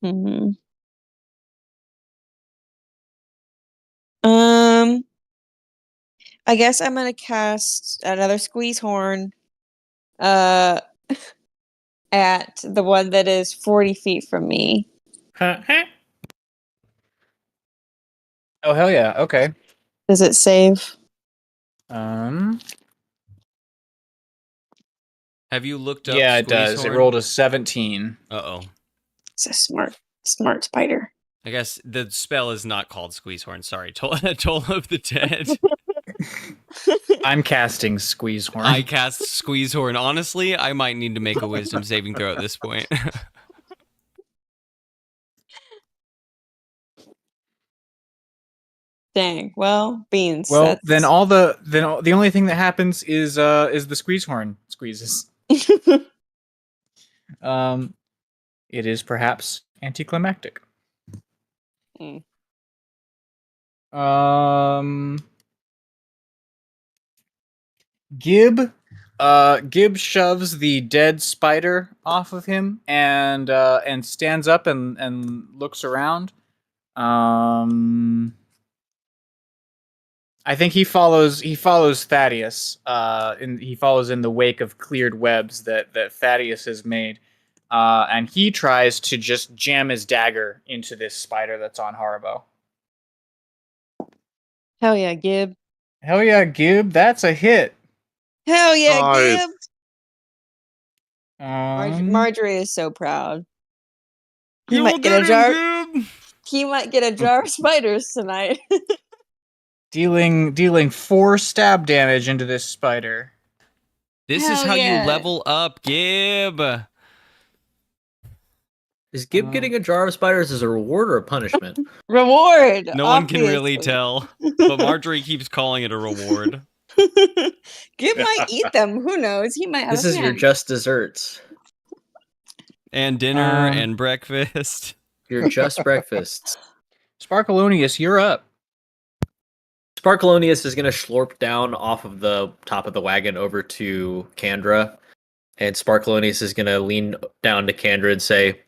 you. Hmm. Um, I guess I'm gonna cast another squeeze horn uh at the one that is 40 feet from me. Oh, hell yeah. Okay. Does it save? Um, Have you looked up yeah, it does. It Squeezehorn? rolled a 17. Uh-oh. It's a smart spider. I guess the spell is not called Squeezehorn. Sorry. Toll of the Dead. I'm casting Squeeze Horn. I cast Squeezehorn. Honestly, I might need to make a wisdom saving throw at this point. Dang. Well, beans. Well, then the only thing that happens is the Squeeze Horn squeezes. It is perhaps anticlimactic. Mm. Gib shoves the dead spider off of him and stands up and looks around. I think he follows Thaddeus. He follows in the wake of cleared webs that Thaddeus has made. And he tries to just jam his dagger into this spider that's on Haribo. Hell yeah, Gib. Hell yeah, Gib, that's a hit. Hell yeah, Nice. Gib. Marjorie is so proud. He might get a jar. He might get a jar of spiders tonight. dealing 4 stab damage into this spider. This is Hell how yeah. you level up, Gib. Is Gib getting a jar of spiders as a reward or a punishment? Reward. No one can really obviously. tell, but Marjorie keeps calling it a reward. Gib might eat them. Who knows? He might have This a is your fan. just desserts. And dinner and breakfast. Your just breakfasts. Sparkalonius, you're up. Sparkalonius is going to slurp down off of the top of the wagon over to Kandra. And Sparkalonius is going to lean down to Kandra and say,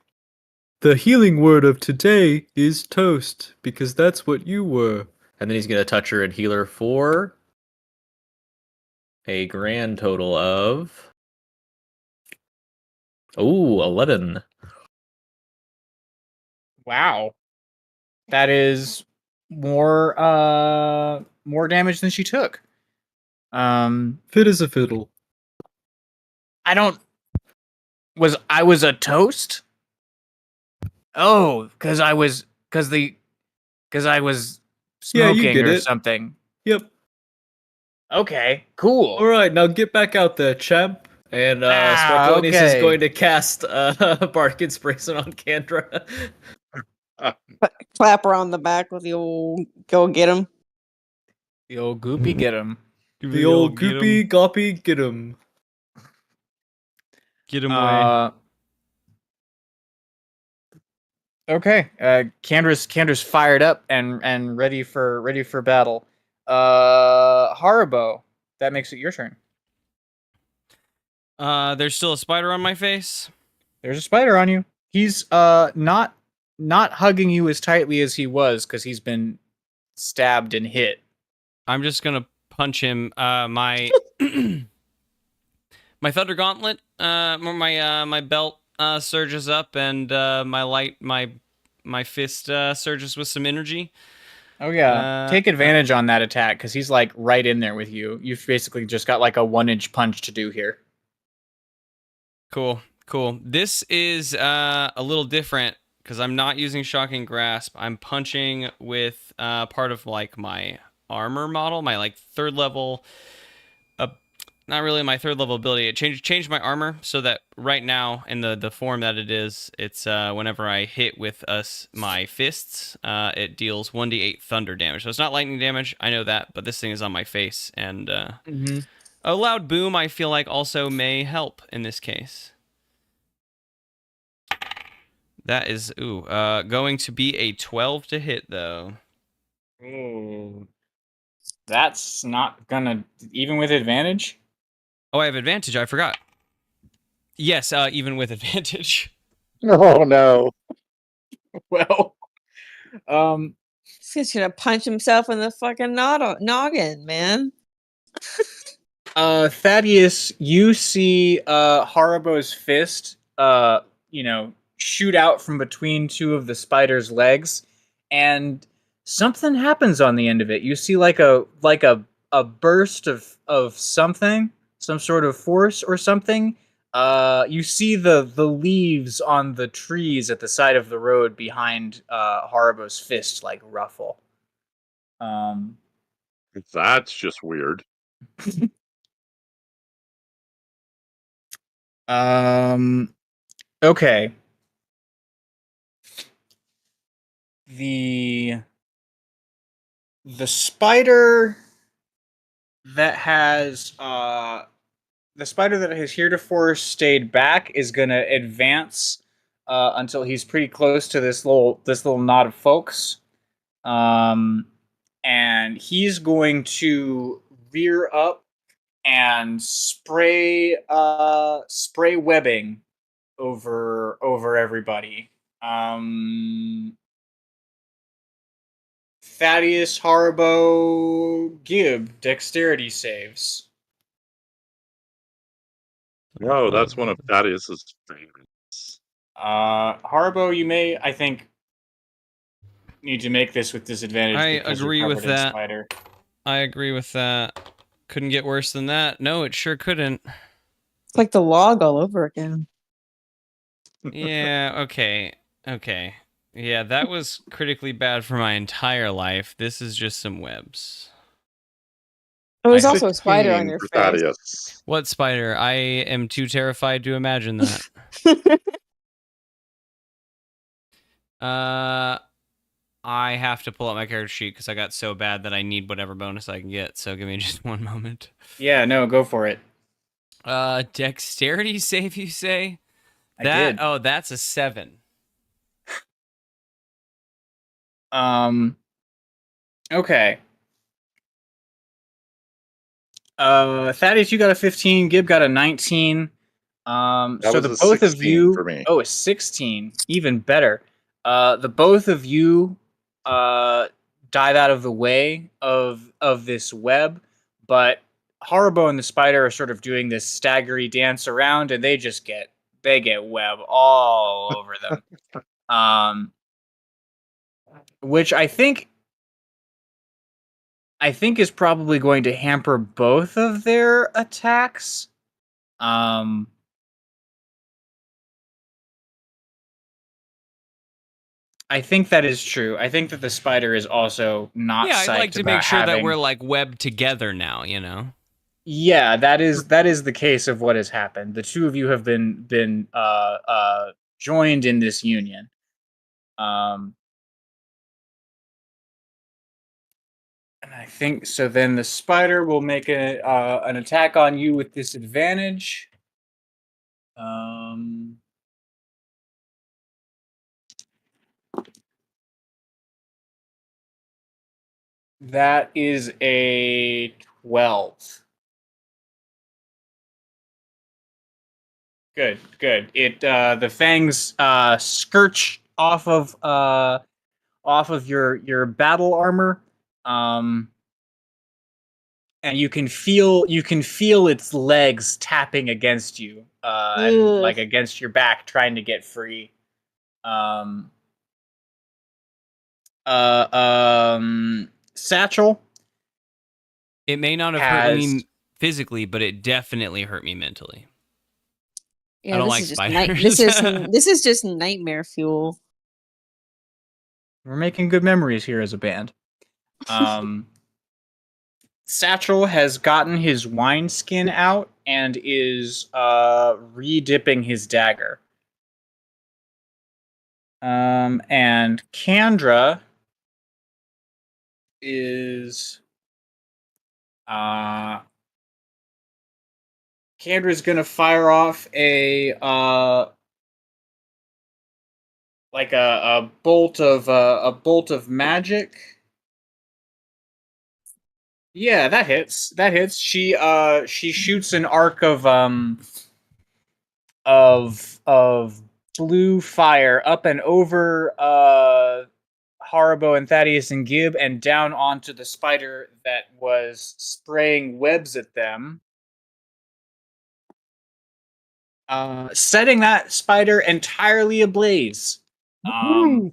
"The healing word of today is toast, because that's what you were." And then he's going to touch her and heal her for a grand total of... 11. Wow. That is more damage than she took. Fit as a fiddle. I was a toast? Oh, because I was smoking get or it. something. Yep. Okay, cool. Alright, now get back out there, champ. And Sparkalonius is okay. going to cast Bark Inspiration on Kandra. Clap her on the back with the old go get him. The old goopy get him. The old goopy goppy get him. Get him away. Okay. Kandra's fired up and ready for battle. Haribo, that makes it your turn. There's still a spider on my face. There's a spider on you. He's not hugging you as tightly as he was because he's been stabbed and hit. I'm just gonna punch him. My my thunder gauntlet, my belt surges up, and my fist surges with some energy. Oh yeah, take advantage on that attack because he's like right in there with you. You've basically just got like a 1-inch punch to do here. Cool. This is a little different because I'm not using Shocking Grasp. I'm punching with part of like my armor model, my like 3rd level. Not really my 3rd level ability. It changed my armor so that right now in the form that it is, it's whenever I hit with my fists, it deals 1d8 thunder damage. So it's not lightning damage. I know that, but this thing is on my face, and a loud boom I feel like also may help in this case. That is going to be a 12 to hit though. Ooh. That's not gonna even with advantage. Oh, I have advantage. I forgot. Yes, even with advantage. Oh no. Well, um, He's gonna punch himself in the fucking noggin, man. Thaddeus, you see Haribo's fist shoot out from between two of the spider's legs, and something happens on the end of it. You see like a burst of something, some sort of force or something. You see the leaves on the trees at the side of the road behind Haribo's fist like ruffle. Um That's just weird. okay. The spider that has the spider that has heretofore stayed back is gonna advance until he's pretty close to this little knot of folks. Um and he's going to rear up and spray webbing over everybody. Thaddeus, Haribo, Gib, dexterity saves. No, that's one of Thaddeus's favorites. Haribo, you may, I think, need to make this with disadvantage I because agree you're with covered in that. spider. I agree with that. Couldn't get worse than that. No, it sure couldn't. It's like the log all over again. Yeah, okay. Okay. Yeah, that was critically bad for my entire life. This is just some webs. There was I- also a spider on 15 your for face. Thaddeus. What spider? I am too terrified to imagine that. I have to pull up my character sheet because I got so bad that I need whatever bonus I can get. So give me just one moment. Yeah, no, go for it. Dexterity save, you say? I did. Oh, that's a 7. Okay. Thaddeus, you got a 15. Gib got a 19. That So was the a both of 16 you. for me. Oh, a 16. Even better. The both of you dive out of the way of this web, but Haribo and the spider are sort of doing this staggery dance around, and they get web all over them. Which I think is probably going to hamper both of their attacks. I think that is true. I think that the spider is also not Yeah, I'd like psyched to about make sure that having. we're like webbed together now, you know? Yeah, that is the case of what has happened. The two of you have been joined in this union. And I think so. Then the spider will make an attack on you with disadvantage. That is a 12. Good, good. It the fangs scorch off of your battle armor, and you can feel its legs tapping against you, and Ugh. like against your back, trying to get free. Satchel It may not have hurt me physically, but it definitely hurt me mentally. Yeah, I don't this like is just spiders. this is just nightmare fuel. We're making good memories here as a band. Satchel has gotten his wineskin out and is re-dipping his dagger. And Kandra is Kandra's gonna fire off like a bolt of magic. Yeah, that hits. That hits. She shoots an arc of blue fire up and over Haribo and Thaddeus and Gib and down onto the spider that was spraying webs at them. Setting that spider entirely ablaze. And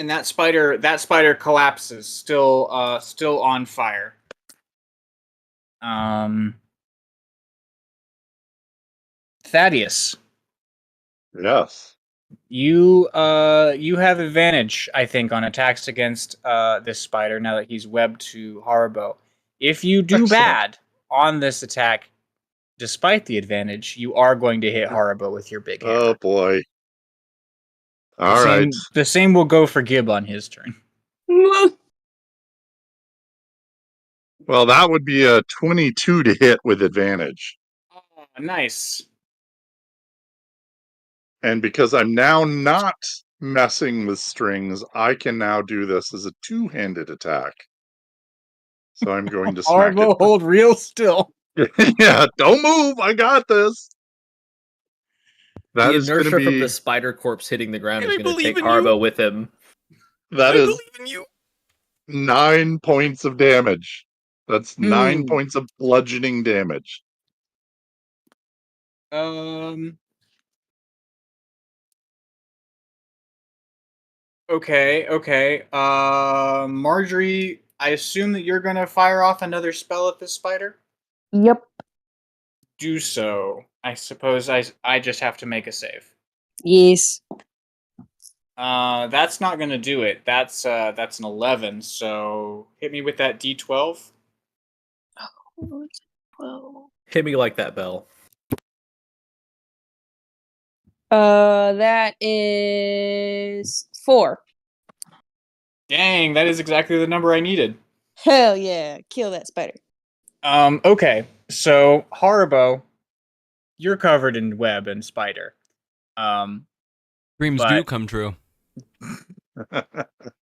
that spider collapses, still on fire. Thaddeus, Yes. you have advantage, I think, on attacks against this spider now that he's webbed to Haribo. If you do Excellent. bad on this attack, despite the advantage, you are going to hit Haribo with your big hammer. Oh boy. All right. The same will go for Gib on his turn. Well, that would be a 22 to hit with advantage. Oh, nice. And because I'm now not messing with strings, I can now do this as a two-handed attack. So I'm going to smack Haribo, it. hold real still. Yeah, don't move. I got this. That The is going to inertia from be the spider corpse hitting the ground And is I going to take believe in Haribo you. with him. that I is believe in you. 9 points of damage. That's 9 points of bludgeoning damage. Okay. Marjorie, I assume that you're gonna fire off another spell at this spider? Yep. Do so. I suppose I just have to make a save. Yes. That's not gonna do it. That's an 11, so hit me with that D12. 12. Hit me like that, Bell. That is 4. Dang, that is exactly the number I needed. Hell yeah. Kill that spider. Okay. So, Haribo, you're covered in web and spider. Dreams But- do come true.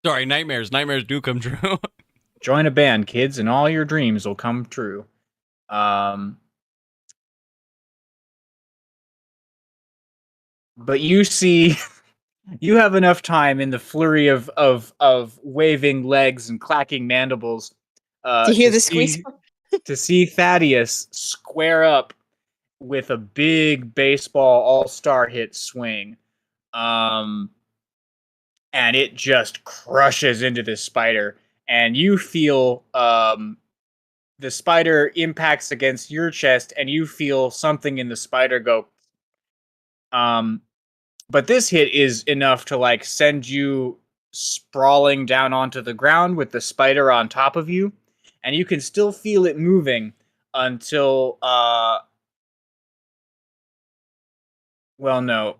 Sorry, nightmares. Nightmares do come true. Join a band, kids, and all your dreams will come true. But you see, you have enough time in the flurry of waving legs and clacking mandibles To hear the squeeze. to see Thaddeus square up with a big baseball all-star hit swing. And it just crushes into the spider. And you feel the spider impacts against your chest, and you feel something in the spider go. But this hit is enough to like send you sprawling down onto the ground with the spider on top of you, and you can still feel it moving until well, no.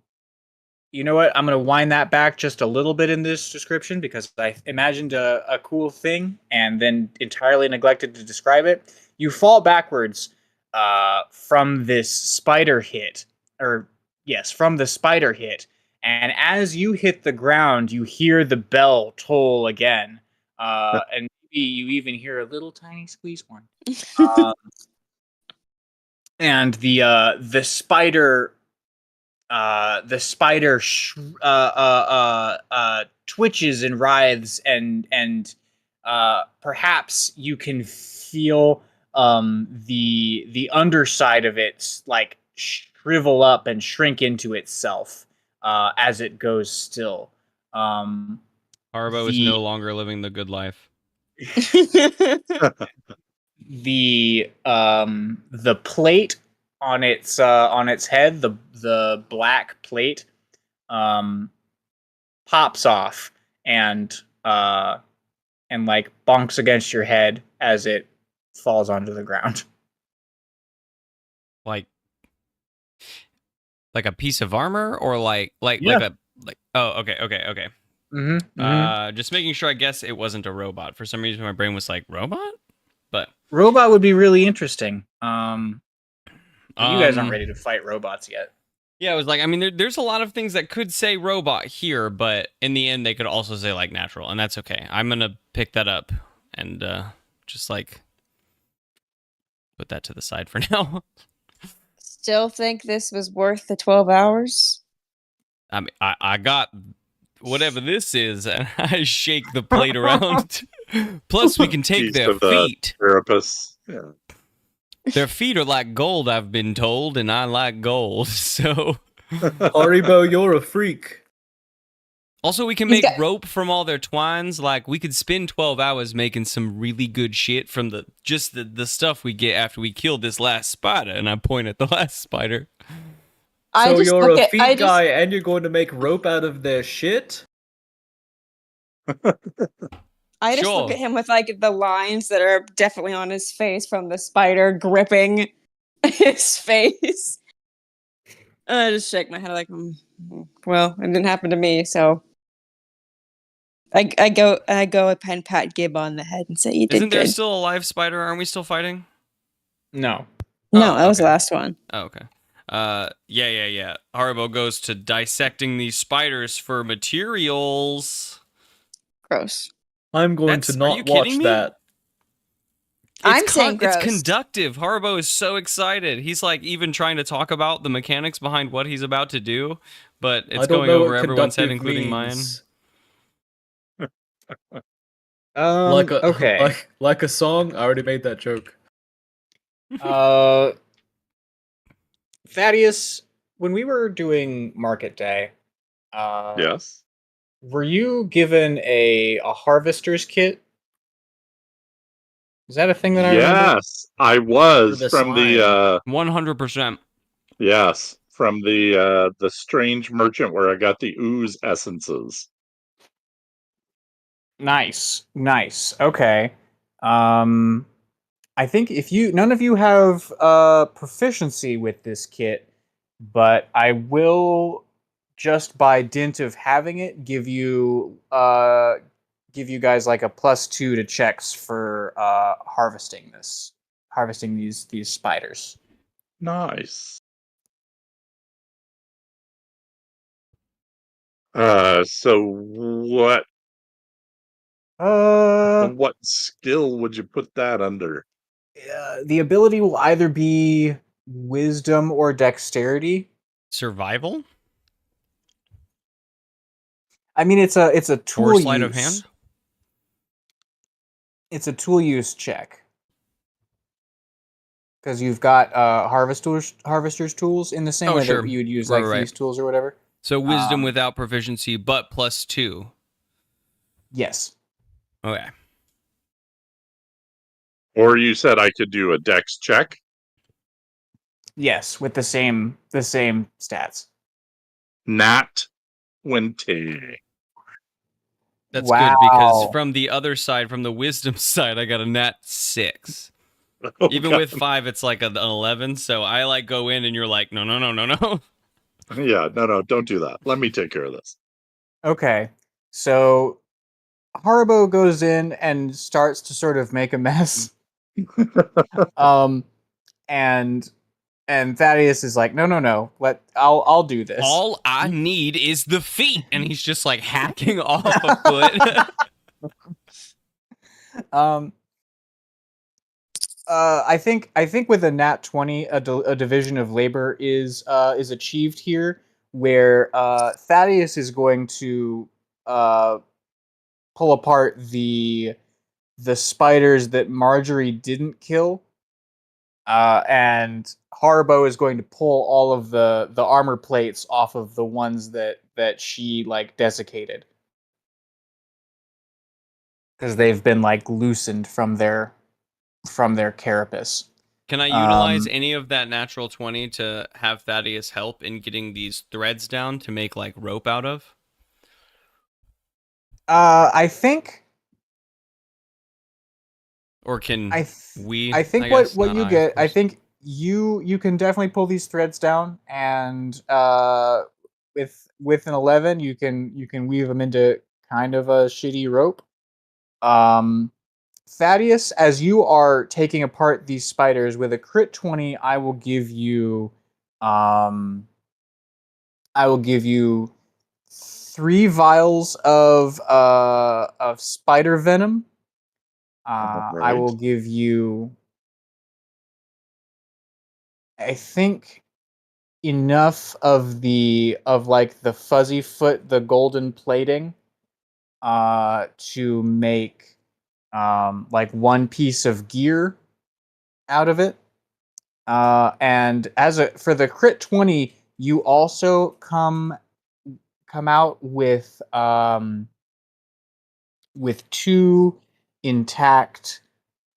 You know what? I'm going to wind that back just a little bit in this description because I imagined a cool thing and then entirely neglected to describe it. You fall backwards from this spider hit, from the spider hit. And as you hit the ground, you hear the bell toll again. And maybe you even hear a little tiny squeeze horn. And the spider twitches and writhes, and perhaps you can feel the underside of it like shrivel up and shrink into itself as it goes still. Haribo is no longer living the good life. The plate on its head, the black plate, pops off and like bonks against your head as it falls onto the ground. Like a piece of armor, or like Yeah. oh, okay. Just making sure. I guess it wasn't a robot. For some reason, my brain was like robot, but Robot would be really interesting. You guys aren't ready to fight robots yet. Yeah, it was like, I mean, there's a lot of things that could say robot here, but in the end, they could also say like natural, and that's okay. I'm gonna pick that up and just like put that to the side for now. Still think this was worth the 12 hours? I mean, I got whatever this is, and I shake the plate around. Plus, we can take Beast their of the feet. Therapists. Yeah. Their feet are like gold, I've been told, and I like gold, so. Haribo, you're a freak. Also, we can He's make got- rope from all their twines. Like, we could spend 12 hours making some really good shit from the stuff we get after we kill this last spider. And I point at the last spider. So you're a feet guy and you're going to make rope out of their shit? I just look Sure. at him with like the lines that are definitely on his face from the spider gripping his face. And I just shake my head like, well, it didn't happen to me, so I go and pat Gib on the head and say, "You did Isn't there good." still a live spider? Aren't we still fighting? No. No, Oh, that was the okay. last one. Oh, okay. Yeah. Haribo goes to dissecting these spiders for materials. Gross. I'm going to Are you not kidding watch me? that. I'm saying gross. It's conductive. Haribo is so excited. He's like even trying to talk about the mechanics behind what he's about to do, but I it's don't going know over what everyone's head, conductive including means. mine. Okay. like a song. I already made that joke. Thaddeus, when we were doing Market Day, Yes. were you given a harvester's kit? Is that a thing that I remember? Yes, I was For the from slime. the 100%. yes, from the strange merchant where I got the ooze essences. Nice. Okay. I think if none of you have proficiency with this kit, but I will just by dint of having it give you guys like a +2 to checks for harvesting these spiders. Nice. So what skill would you put that under? The ability will either be wisdom or dexterity. Survival I mean, it's a tool or sleight use. of hand? It's a tool use check because you've got harvester's tools in the same way sure. that you would use Right, like right. these tools or whatever. So wisdom without proficiency, but +2. Yes. Okay. Or you said I could do a dex check? Yes, with the same stats. Nat 20. That's Wow. good because from the other side, from the wisdom side, I got a nat 6. Oh, Even God. with 5, it's like an 11. So I like go in and you're like, no. Yeah, no, don't do that. Let me take care of this. Okay. So Haribo goes in and starts to sort of make a mess. And Thaddeus is like, no. I'll do this. All I need is the feet, and he's just like hacking off a foot. I think with a nat 20, a division of labor is achieved here, where Thaddeus is going to pull apart the spiders that Marjorie didn't kill, and Haribo is going to pull all of the armor plates off of the ones that she like desiccated, because they've been like loosened from their carapace. Can I utilize any of that natural 20 to have Thaddeus help in getting these threads down to make like rope out of? I think. Or can I we? think I what guess, what not you I, get, of I course. think you can definitely pull these threads down, and with an 11, you can weave them into kind of a shitty rope. Thaddeus, as you are taking apart these spiders with a crit 20, I will give you I will give you 3 vials of spider venom. I Right. will give you, I think, enough of the fuzzy foot, the golden plating, to make like 1 piece of gear out of it. And for the crit 20, you also come out with 2 intact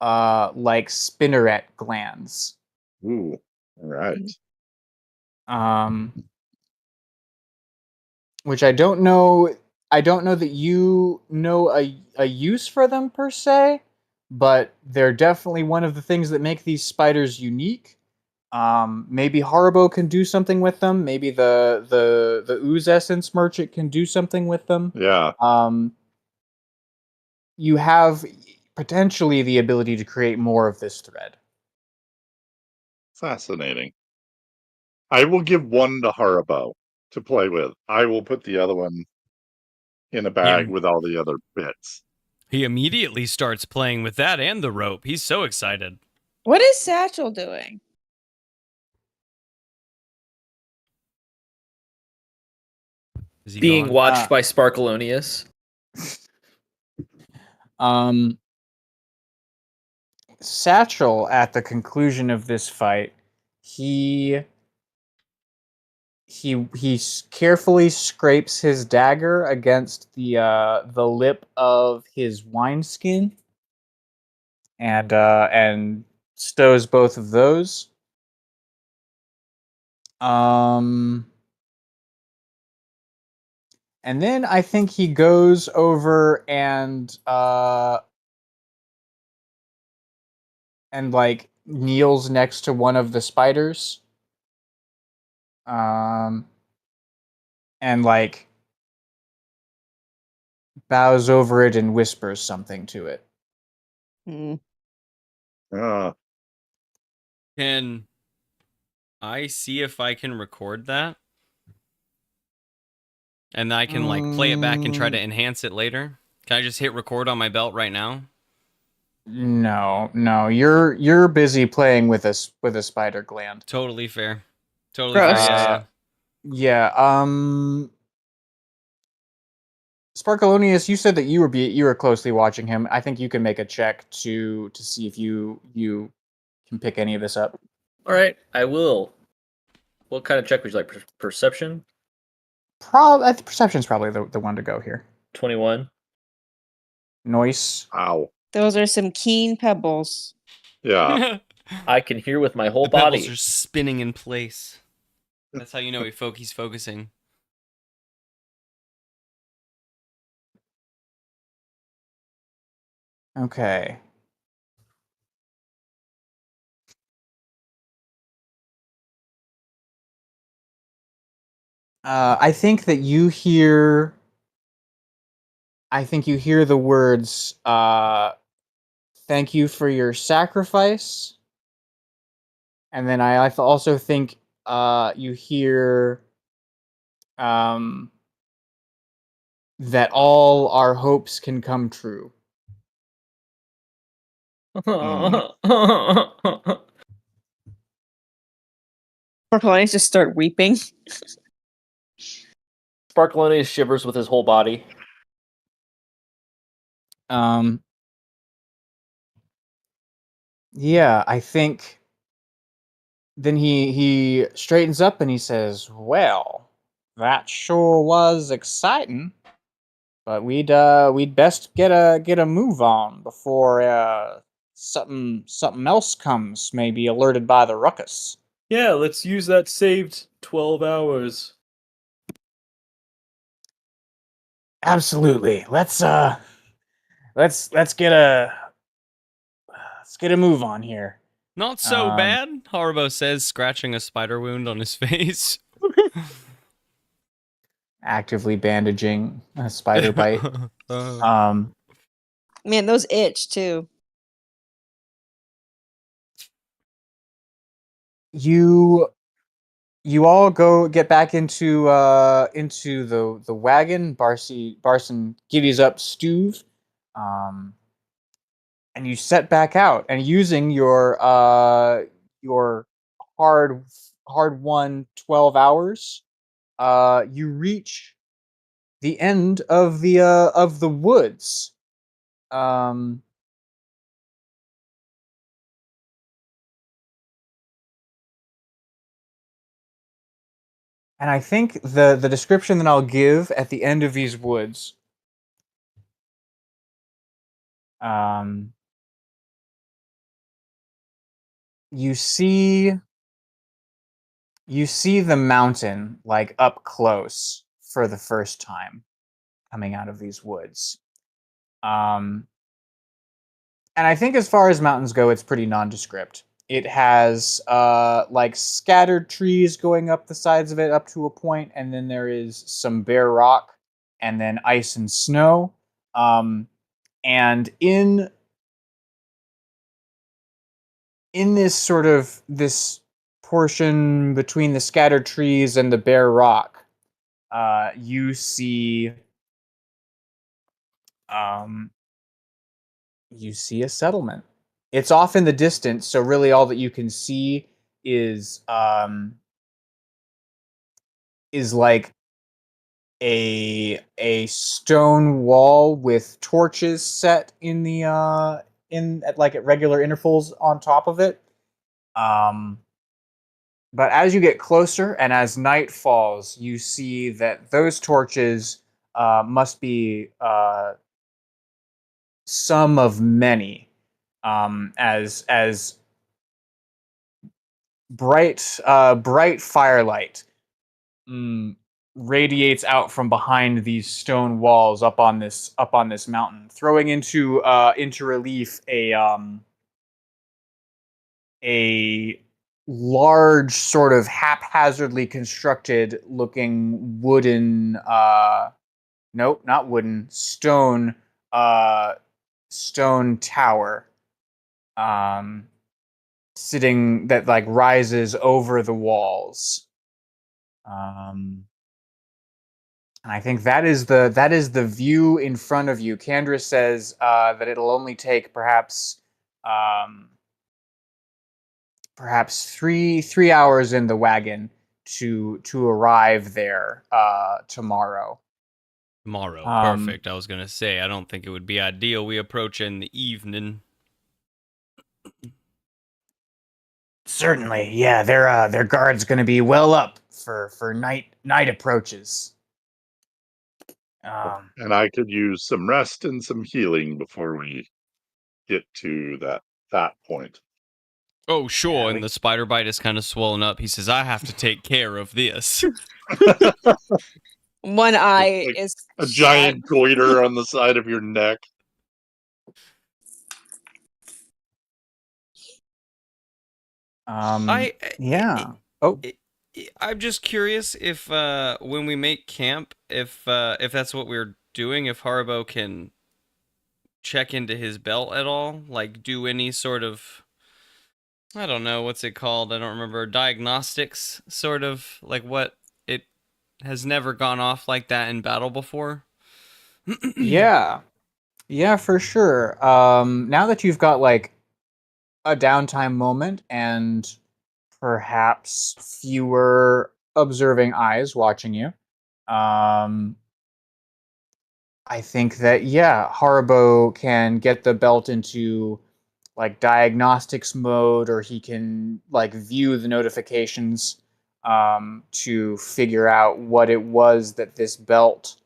like spinneret glands. Ooh. All right. Which I don't know that you know a use for them per se, but they're definitely one of the things that make these spiders unique. Maybe Haribo can do something with them. Maybe the ooze essence merchant can do something with them. Yeah. You have potentially the ability to create more of this thread. Fascinating. I will give 1 to Haribo to play with. I will put the other one in a bag Him. with all the other bits. He immediately starts playing with that and the rope. He's so excited. What is Satchel doing? Is he Being gone? watched by Sparkalonius. Satchel, at the conclusion of this fight, he carefully scrapes his dagger against the lip of his wineskin, and stows both of those. And then I think he goes over and like kneels next to one of the spiders. And like bows over it and whispers something to it. Uh, Can I see if I can record that? And I can like play it back and try to enhance it later? Can I just hit record on my belt right now? No, you're busy playing with a spider gland. Totally fair. Totally Gross. fair. Yeah. Yeah. Sparkalonius, you said that you were closely watching him. I think you can make a check to see if you can pick any of this up. All right, I will. What kind of check would you like? Perception? I think perception's probably the one to go here. 21. Noise. ow. Those are some keen pebbles. Yeah. I can hear with my whole The pebbles body. are spinning in place. That's how you know he's focusing. Okay. I think that you hear. I think you hear the words, "Thank you for your sacrifice," and then I also think you hear that all our hopes can come true. Porcelains just start weeping. Sparkalonius shivers with his whole body. Yeah, I think. Then he straightens up and he says, "Well, that sure was exciting, but we'd best get a move on before something else comes, maybe alerted by the ruckus." Yeah, let's use that saved 12 hours. Absolutely. Let's get a move on here. Not so bad, Haribo says, scratching a spider wound on his face. Actively bandaging a spider bite. Man, those itch too. You you all get back into the wagon. Barson giddies up Stuve, and you set back out. And using your hard won 12 hours, you reach the end of the woods. Um, and I think the description that I'll give at the end of these woods, um, you see the mountain like up close for the first time coming out of these woods. Um, and I think as far as mountains go, it's pretty nondescript. It has like scattered trees going up the sides of it up to a point, and then there is some bare rock, and then ice and snow. And in this portion between the scattered trees and the bare rock, you see a settlement. It's off in the distance, so really all that you can see is like a stone wall with torches set in the at regular intervals on top of it. But as you get closer and as night falls, you see that those torches must be some of many, as bright firelight radiates out from behind these stone walls up on this mountain, throwing into relief a large sort of haphazardly constructed looking wooden nope, not wooden, stone tower sitting that like rises over the walls. And I think that is the view in front of you. Kandra says that it'll only take perhaps 3 hours in the wagon to arrive there tomorrow. Tomorrow, perfect. I was gonna say, I don't think it would be ideal. We approach in the evening. Certainly, yeah. Their guard's gonna be well up for night approaches. And I could use some rest and some healing before we get to that point. Oh, sure. Yeah, And the spider bite is kind of swollen up. He says, I have to take care of this. One eye Like is a giant goiter on the side of your neck. Yeah. I'm just curious if when we make camp, if that's what we're doing, if Haribo can check into his belt at all, like do any sort of, I don't know, what's it called? I don't remember. Diagnostics, sort of, like what it has never gone off like that in battle before. Yeah, for sure. Now that you've got like a downtime moment and perhaps fewer observing eyes watching you, I think that Haribo can get the belt into like diagnostics mode, or he can like view the notifications to figure out what it was that this belt,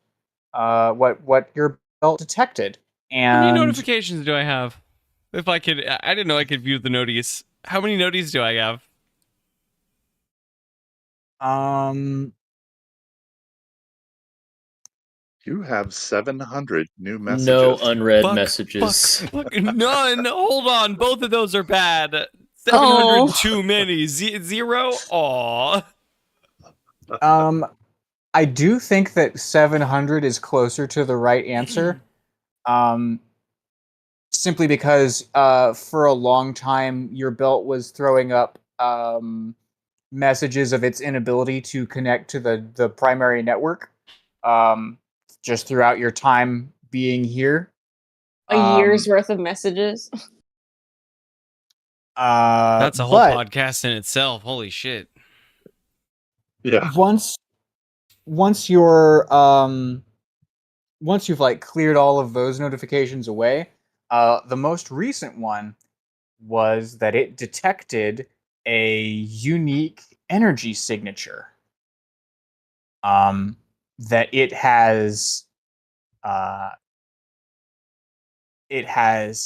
what your belt detected. And how many notifications do I have? If I could, I didn't know I could view the noties. How many noties do I have? You have 700 new messages. No unread Fuck, messages. Fuck, none. Hold on, both of those are bad. 700 too many. Zero. Aw. I do think that 700 is closer to the right answer. Simply because for a long time your belt was throwing up messages of its inability to connect to the primary network, just throughout your time being here. A year's worth of messages. That's a whole But podcast in itself. Holy shit. Yeah. once you're once you've like cleared all of those notifications away, the most recent one was that it detected a unique energy signature. That it has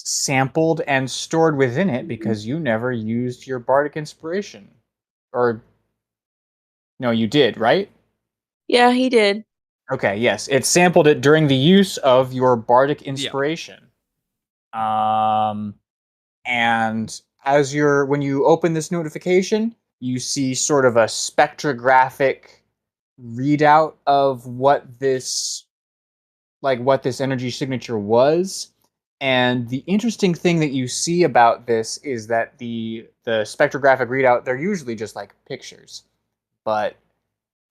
sampled and stored within it because you never used your bardic inspiration. Or no, you did, right? Yeah, he did. Okay, yes. It sampled it during the use of your bardic inspiration. And when you open this notification, you see sort of a spectrographic readout of what this energy signature was. And the interesting thing that you see about this is that the spectrographic readout, they're usually just like pictures. But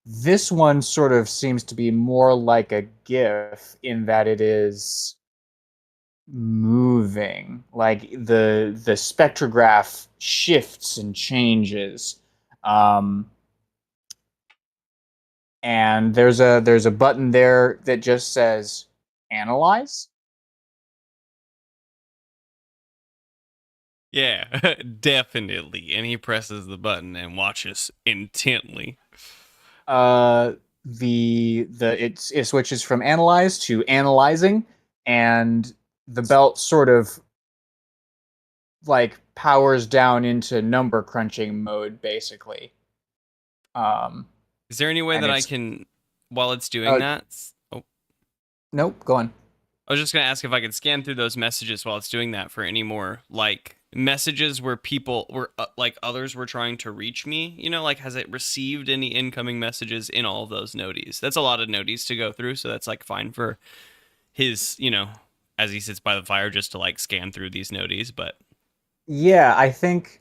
this one sort of seems to be more like a GIF in that it is moving. Like the spectrograph shifts and changes. And there's a button there that just says analyze. Yeah, definitely. And he presses the button and watches intently. It switches from analyze to analyzing, and the belt sort of like powers down into number crunching mode, basically. Is there any way and that I it's- can, while it's doing that? Oh, Nope, go on. I was just gonna ask if I could scan through those messages while it's doing that for any more like messages where people were like others were trying to reach me. You know, like has it received any incoming messages in all of those noties? That's a lot of noties to go through, so that's like fine for his, you know, as he sits by the fire just to like scan through these noties. But Yeah, I think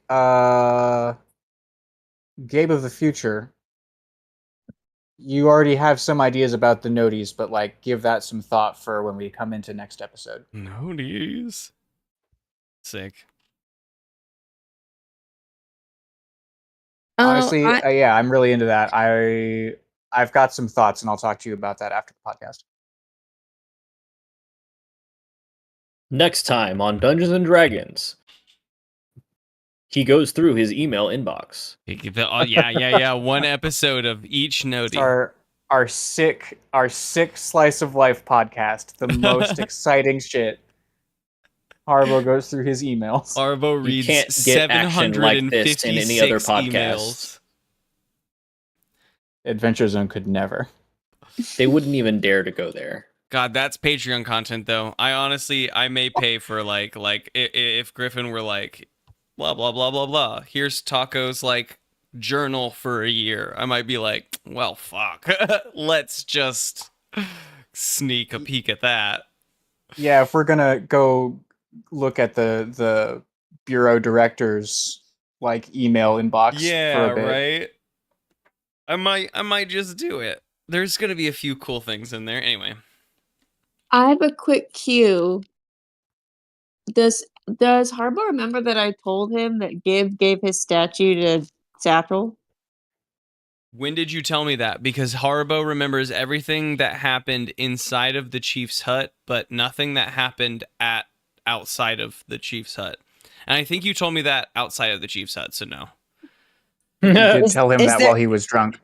Gabe of the Future, you already have some ideas about the noties, but like give that some thought for when we come into next episode. noties, sick. Honestly, yeah, I'm really into that. I've got some thoughts, and I'll talk to you about that after the podcast. Next time on Dungeons and Dragons, he goes through his email inbox. Yeah. One episode of each nodie. Our sick slice of life podcast, the most exciting shit. Harbo goes through his emails. Arvo You reads can't get action like this in any other 756 podcast. emails. Adventure Zone could never. They wouldn't even dare to go there. God, that's Patreon content though. I may pay for like if Griffin were like blah blah blah blah blah. Here's Taco's like journal for a year. I might be like, well, fuck. Let's just sneak a peek at that. Yeah, if we're gonna go look at the bureau director's like email inbox for a bit. Right. I might just do it. There's gonna be a few cool things in there. Anyway. I have a quick cue. Does Harbo remember that I told him that Gib gave his statue to Satchel? When did you tell me that? Because Harbo remembers everything that happened inside of the chief's hut, but nothing that happened outside of the chief's hut. And I think you told me that outside of the chief's hut, so no. You did Is- tell him is that there- while he was drunk.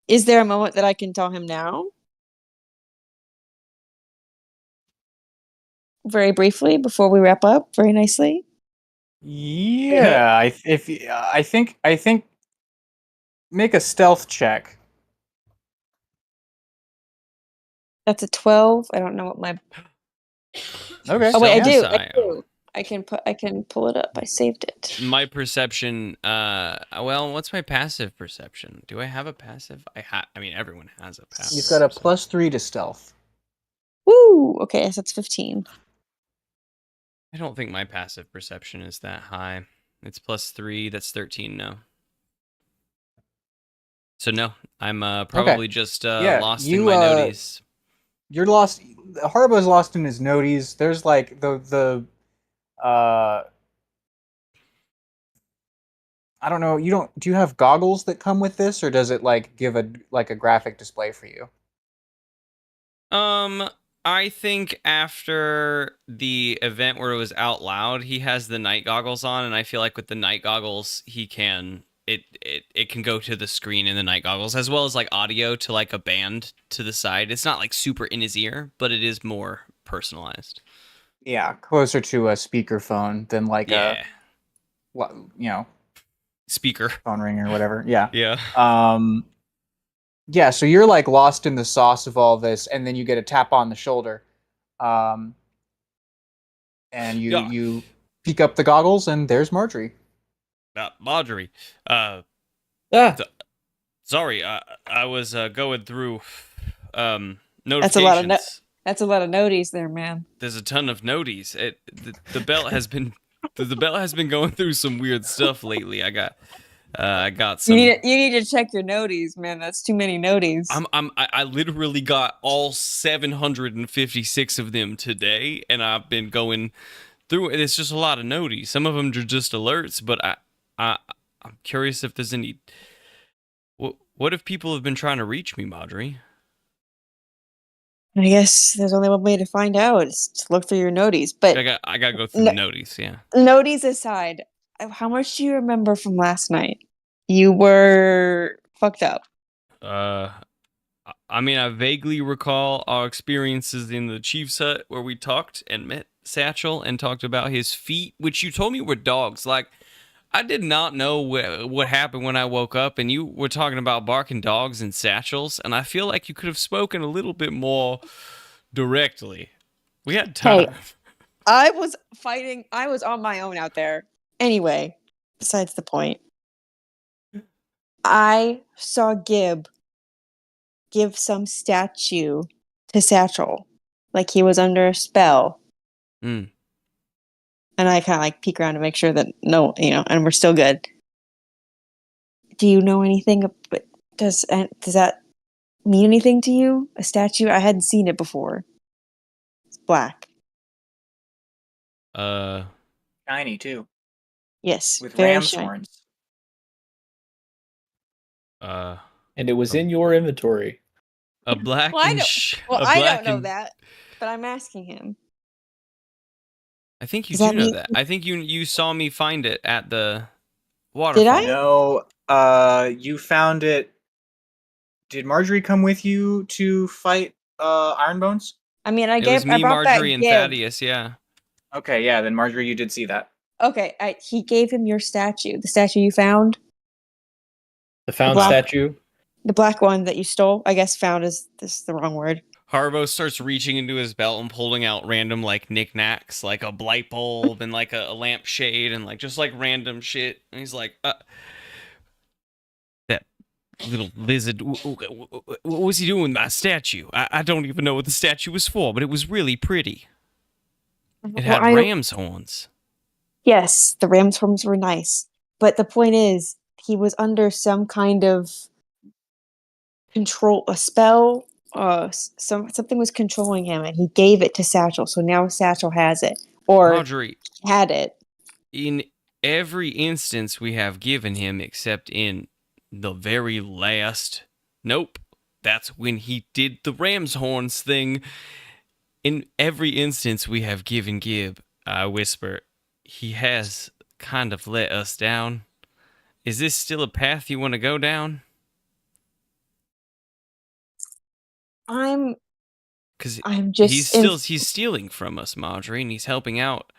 Is there a moment that I can tell him now? Very briefly before we wrap up, very nicely. Yeah, I think make a stealth check. That's a 12. I don't know what my Okay. Oh wait, I do. Stealth. I do. I can pull it up. I saved it. My perception, well, what's my passive perception? Do I have a passive? I mean, everyone has a passive. You've got a +3 to stealth. Woo! Okay, so that's 15. I don't think my passive perception is that high. It's +3, that's 13 now. So no, I'm probably just Yeah, lost in you, my noties. You're lost. Haribo's lost in his noties. There's like the uh I don't know. You don't. Do you have goggles that come with this, or does it like give a graphic display for you? I think after the event where it was out loud, he has the night goggles on, and I feel like with the night goggles, he can it can go to the screen in the night goggles as well as like audio to like a band to the side. It's not like super in his ear, but it is more personalized. Yeah, closer to a speakerphone than like Yeah, a speaker. phone ring or whatever. Yeah. Yeah. Yeah, so you're like lost in the sauce of all this, and then you get a tap on the shoulder, and Yeah. you peek up the goggles, and there's Marjorie. Marjorie. Ah, Sorry, I was going through notifications. That's a lot of noties there, man. There's a ton of noties. The belt has been the belt has been going through some weird stuff lately. I got some. You need to check your noties, man. That's too many noties. I literally got all 756 of them today, and I've been going through it. It's just a lot of noties. Some of them are just alerts, but I'm curious if there's any. What if people have been trying to reach me, Marjorie? I guess there's only one way to find out. Is to look through your noties. But I gotta go through the noties. Yeah. noties aside, how much do you remember from last night? You were fucked up. I mean, I vaguely recall our experiences in the Chief's hut where we talked and met Satchel and talked about his feet, which you told me were dogs. Like, I did not know what happened when I woke up, and you were talking about barking dogs and satchels, and I feel like you could have spoken a little bit more directly. We had time. Hey, I was fighting. I was on my own out there. Anyway, besides the point. I saw Gib give some statue to Satchel, like he was under a spell. Mm. And I kind of like peek around to make sure that and we're still good. Do you know anything? Does that mean anything to you? A statue? I hadn't seen it before. It's black. Shiny too, Yes, with very ram's shiny. horns. And it was in your inventory. A black Well, I and don't, I don't know that, but I'm asking him. I think you Does do that know mean- that. I think you saw me find it at the waterfall. Did I? No, you found it. Did Marjorie come with you to fight Ironbones? I mean, It was me, brought Marjorie, that and Gib. Thaddeus. Yeah. Okay, yeah, then Marjorie, you did see that. Okay, he gave him your statue. The statue you found? The found black- statue. The black one that you stole? I guess found is the wrong word. Harbo starts reaching into his belt and pulling out random like knickknacks, like a light bulb and like a lampshade and like just like random shit. And he's like, that little lizard. What was he doing with my statue? I don't even know what the statue was for, but it was really pretty. It had ram's horns. Yes, the ram's horns were nice. But the point is, he was under some kind of control, a spell. Something was controlling him, and he gave it to Satchel. So now Satchel has it, or Marjorie, had it. in every instance we have given him, except in the very last. Nope, that's when he did the ram's horns thing. In every instance we have given Gib, I whisper, he has kind of let us down. Is this still a path you want to go down? Because I'm just. he's stealing from us, Marjorie, and he's helping out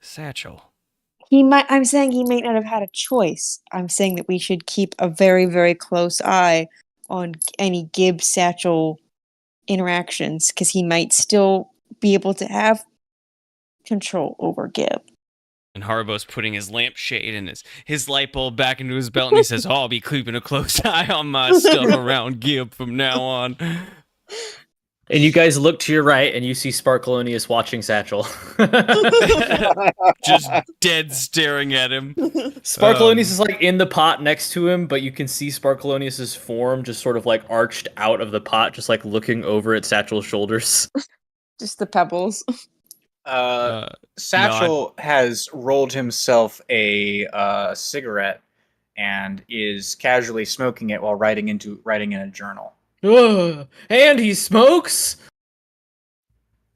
Satchel. I'm saying he might not have had a choice. I'm saying that we should keep a very, very close eye on any Gib Satchel interactions, because he might still be able to have control over Gib. And Harbo's putting his lampshade and his light bulb back into his belt, and he says, I'll be keeping a close eye on my stuff around Gib from now on. And you guys look to your right, and you see Sparkalonius watching Satchel. Just dead staring at him. Sparkalonius is like in the pot next to him, but you can see Sparkalonius's form just sort of like arched out of the pot, just like looking over at Satchel's shoulders. Just the pebbles. Satchel has rolled himself a cigarette and is casually smoking it while writing in a journal. And he smokes.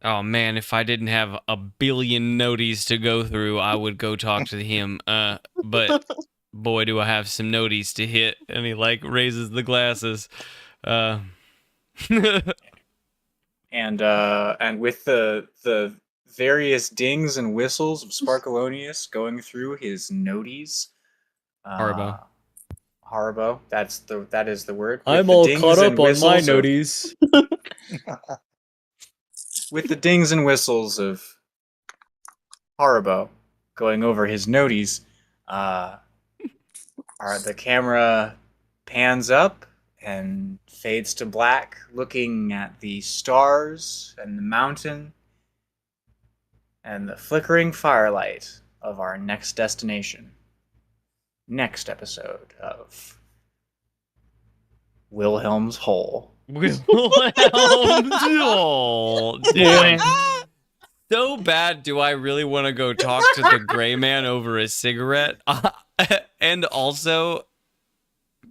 Oh man, if I didn't have a billion noties to go through, I would go talk to him. But boy, do I have some noties to hit. And he like raises the glasses. And with the various dings and whistles of Sparkalonius going through his noties. Haribo. That is the word. I'm all caught up on my noties. With the dings and whistles of Haribo going over his noties, the camera pans up and fades to black, looking at the stars and the mountain and the flickering firelight of our next destination. Next episode of Wilhelm's Hole. Wilhelm's Hole. Damn. So bad do I really want to go talk to the Grayman over a cigarette. And also,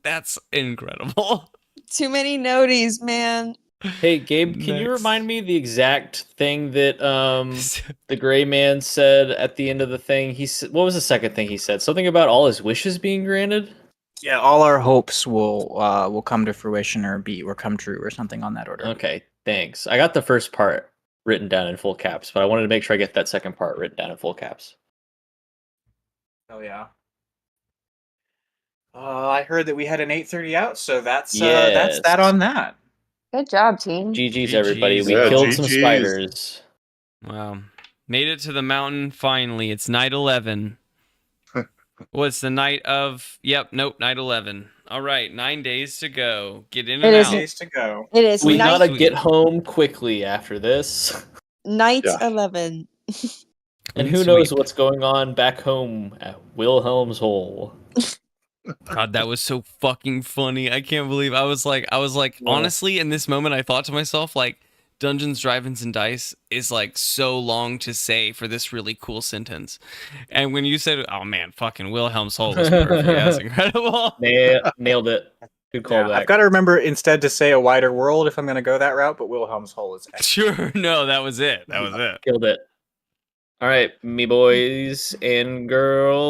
that's incredible. Too many noties, man. Hey, Gabe, can you remind me the exact thing that the Gray Man said at the end of the thing? What was the second thing he said? Something about all his wishes being granted? Yeah, all our hopes will come to fruition or come true or something on that order. Okay, thanks. I got the first part written down in full caps, but I wanted to make sure I get that second part written down in full caps. Oh yeah. I heard that we had an 8:30 out, so that's that on that. Good job, team. GG's, everybody. We Yeah, killed some GG's. spiders. Wow. Made it to the mountain finally. It's night 11. What's the night of? Yep, nope, night 11. All right, 9 days to go. Get in and It is out. 9 days to go. It is We night, gotta get home quickly after this. night Yeah. 11. And who knows what's going on back home at Wilhelm's Hole. God, that was so fucking funny. I can't believe I was like, honestly, in this moment, I thought to myself, like, Dungeons, Drive-Ins, and Dice is like so long to say for this really cool sentence. And when you said, oh man, fucking Wilhelm's Hole was perfect. That's incredible. Nailed it. Good callback. I've got to remember instead to say a wider world if I'm going to go that route, but Wilhelm's Hole is excellent. Sure, no, that was it. That was it. Killed it. All right, me boys and girls.